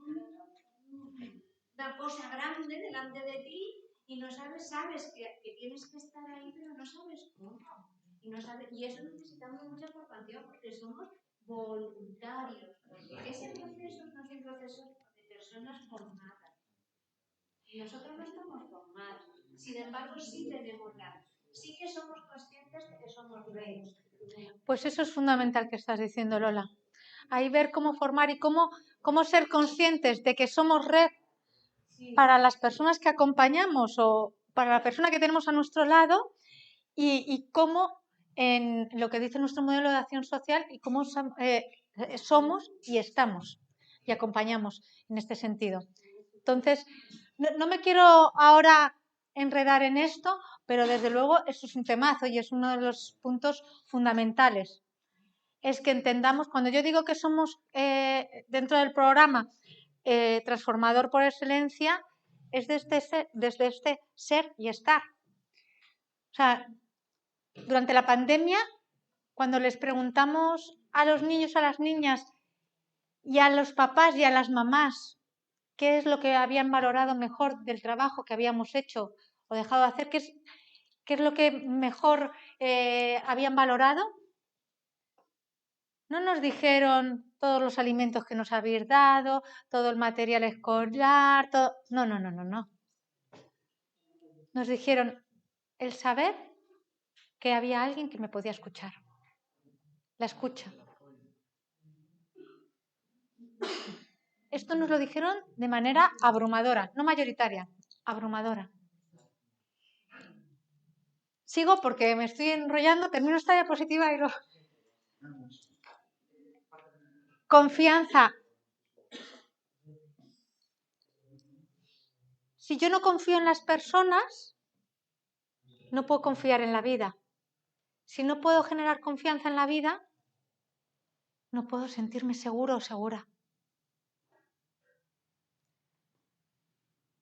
una cosa grande delante de ti y no sabes que tienes que estar ahí, pero no sabes cómo. Y eso necesitamos mucha formación porque somos voluntarios. Ese proceso no es un proceso de personas formadas. Nosotros no estamos formados. Sin embargo, sí tenemos sí que somos conscientes de que somos redes. Pues eso es fundamental que estás diciendo, Lola. Ahí ver cómo formar y cómo ser conscientes de que somos red para las personas que acompañamos o para la persona que tenemos a nuestro lado y cómo en lo que dice nuestro modelo de acción social y cómo somos y estamos y acompañamos en este sentido. Entonces, no me quiero ahora enredar en esto, pero desde luego eso es un temazo y es uno de los puntos fundamentales. Es que entendamos, cuando yo digo que somos dentro del programa transformador por excelencia, es desde este ser y estar. O sea, durante la pandemia, cuando les preguntamos a los niños, a las niñas y a los papás y a las mamás qué es lo que habían valorado mejor del trabajo que habíamos hecho o dejado de hacer, qué es lo que mejor habían valorado, no nos dijeron todos los alimentos que nos habéis dado, todo el material escolar, todo... No. Nos dijeron el saber que había alguien que me podía escuchar. La escucha. Esto nos lo dijeron de manera abrumadora, no mayoritaria, abrumadora. Sigo porque me estoy enrollando, termino esta diapositiva y lo... Confianza. Si yo no confío en las personas, no puedo confiar en la vida. Si no puedo generar confianza en la vida, no puedo sentirme seguro o segura.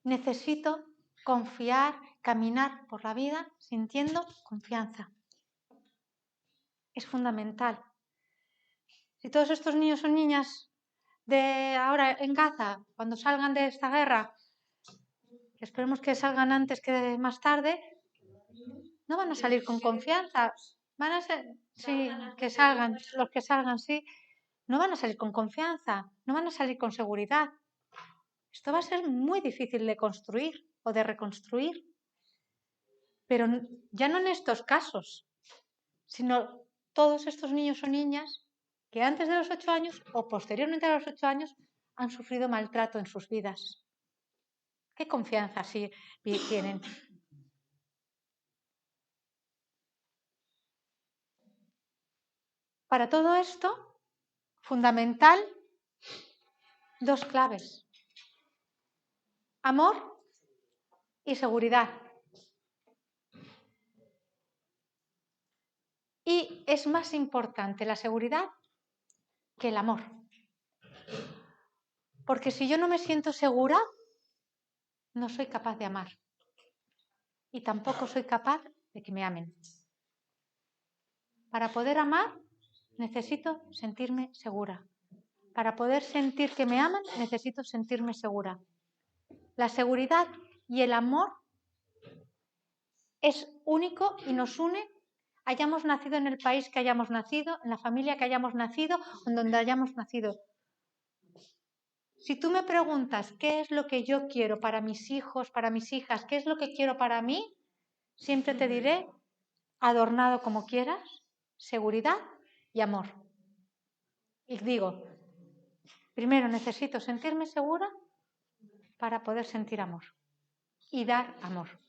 Necesito confiar, caminar por la vida sintiendo confianza. es fundamental. Si todos estos niños o niñas de ahora en Gaza, cuando salgan de esta guerra, que esperemos que salgan antes que más tarde, no van a salir con confianza. Van a ser, sí, que salgan, los que salgan, sí, no van a salir con confianza, no van a salir con seguridad. Esto va a ser muy difícil de construir o de reconstruir. Pero ya no en estos casos, sino todos estos niños o niñas que antes de los 8 años o posteriormente a los 8 años han sufrido maltrato en sus vidas. ¿Qué confianza sí tienen? Para todo esto, fundamental, 2 claves: amor y seguridad. Y es más importante la seguridad que el amor. Porque si yo no me siento segura, no soy capaz de amar. Y tampoco soy capaz de que me amen. Para poder amar, necesito sentirme segura. Para poder sentir que me aman, necesito sentirme segura. La seguridad y el amor es único y nos une, hayamos nacido en el país que hayamos nacido, en la familia que hayamos nacido, en donde hayamos nacido. Si tú me preguntas qué es lo que yo quiero para mis hijos, para mis hijas, qué es lo que quiero para mí, siempre te diré, adornado como quieras, seguridad y amor. Y digo, primero necesito sentirme segura para poder sentir amor y dar amor.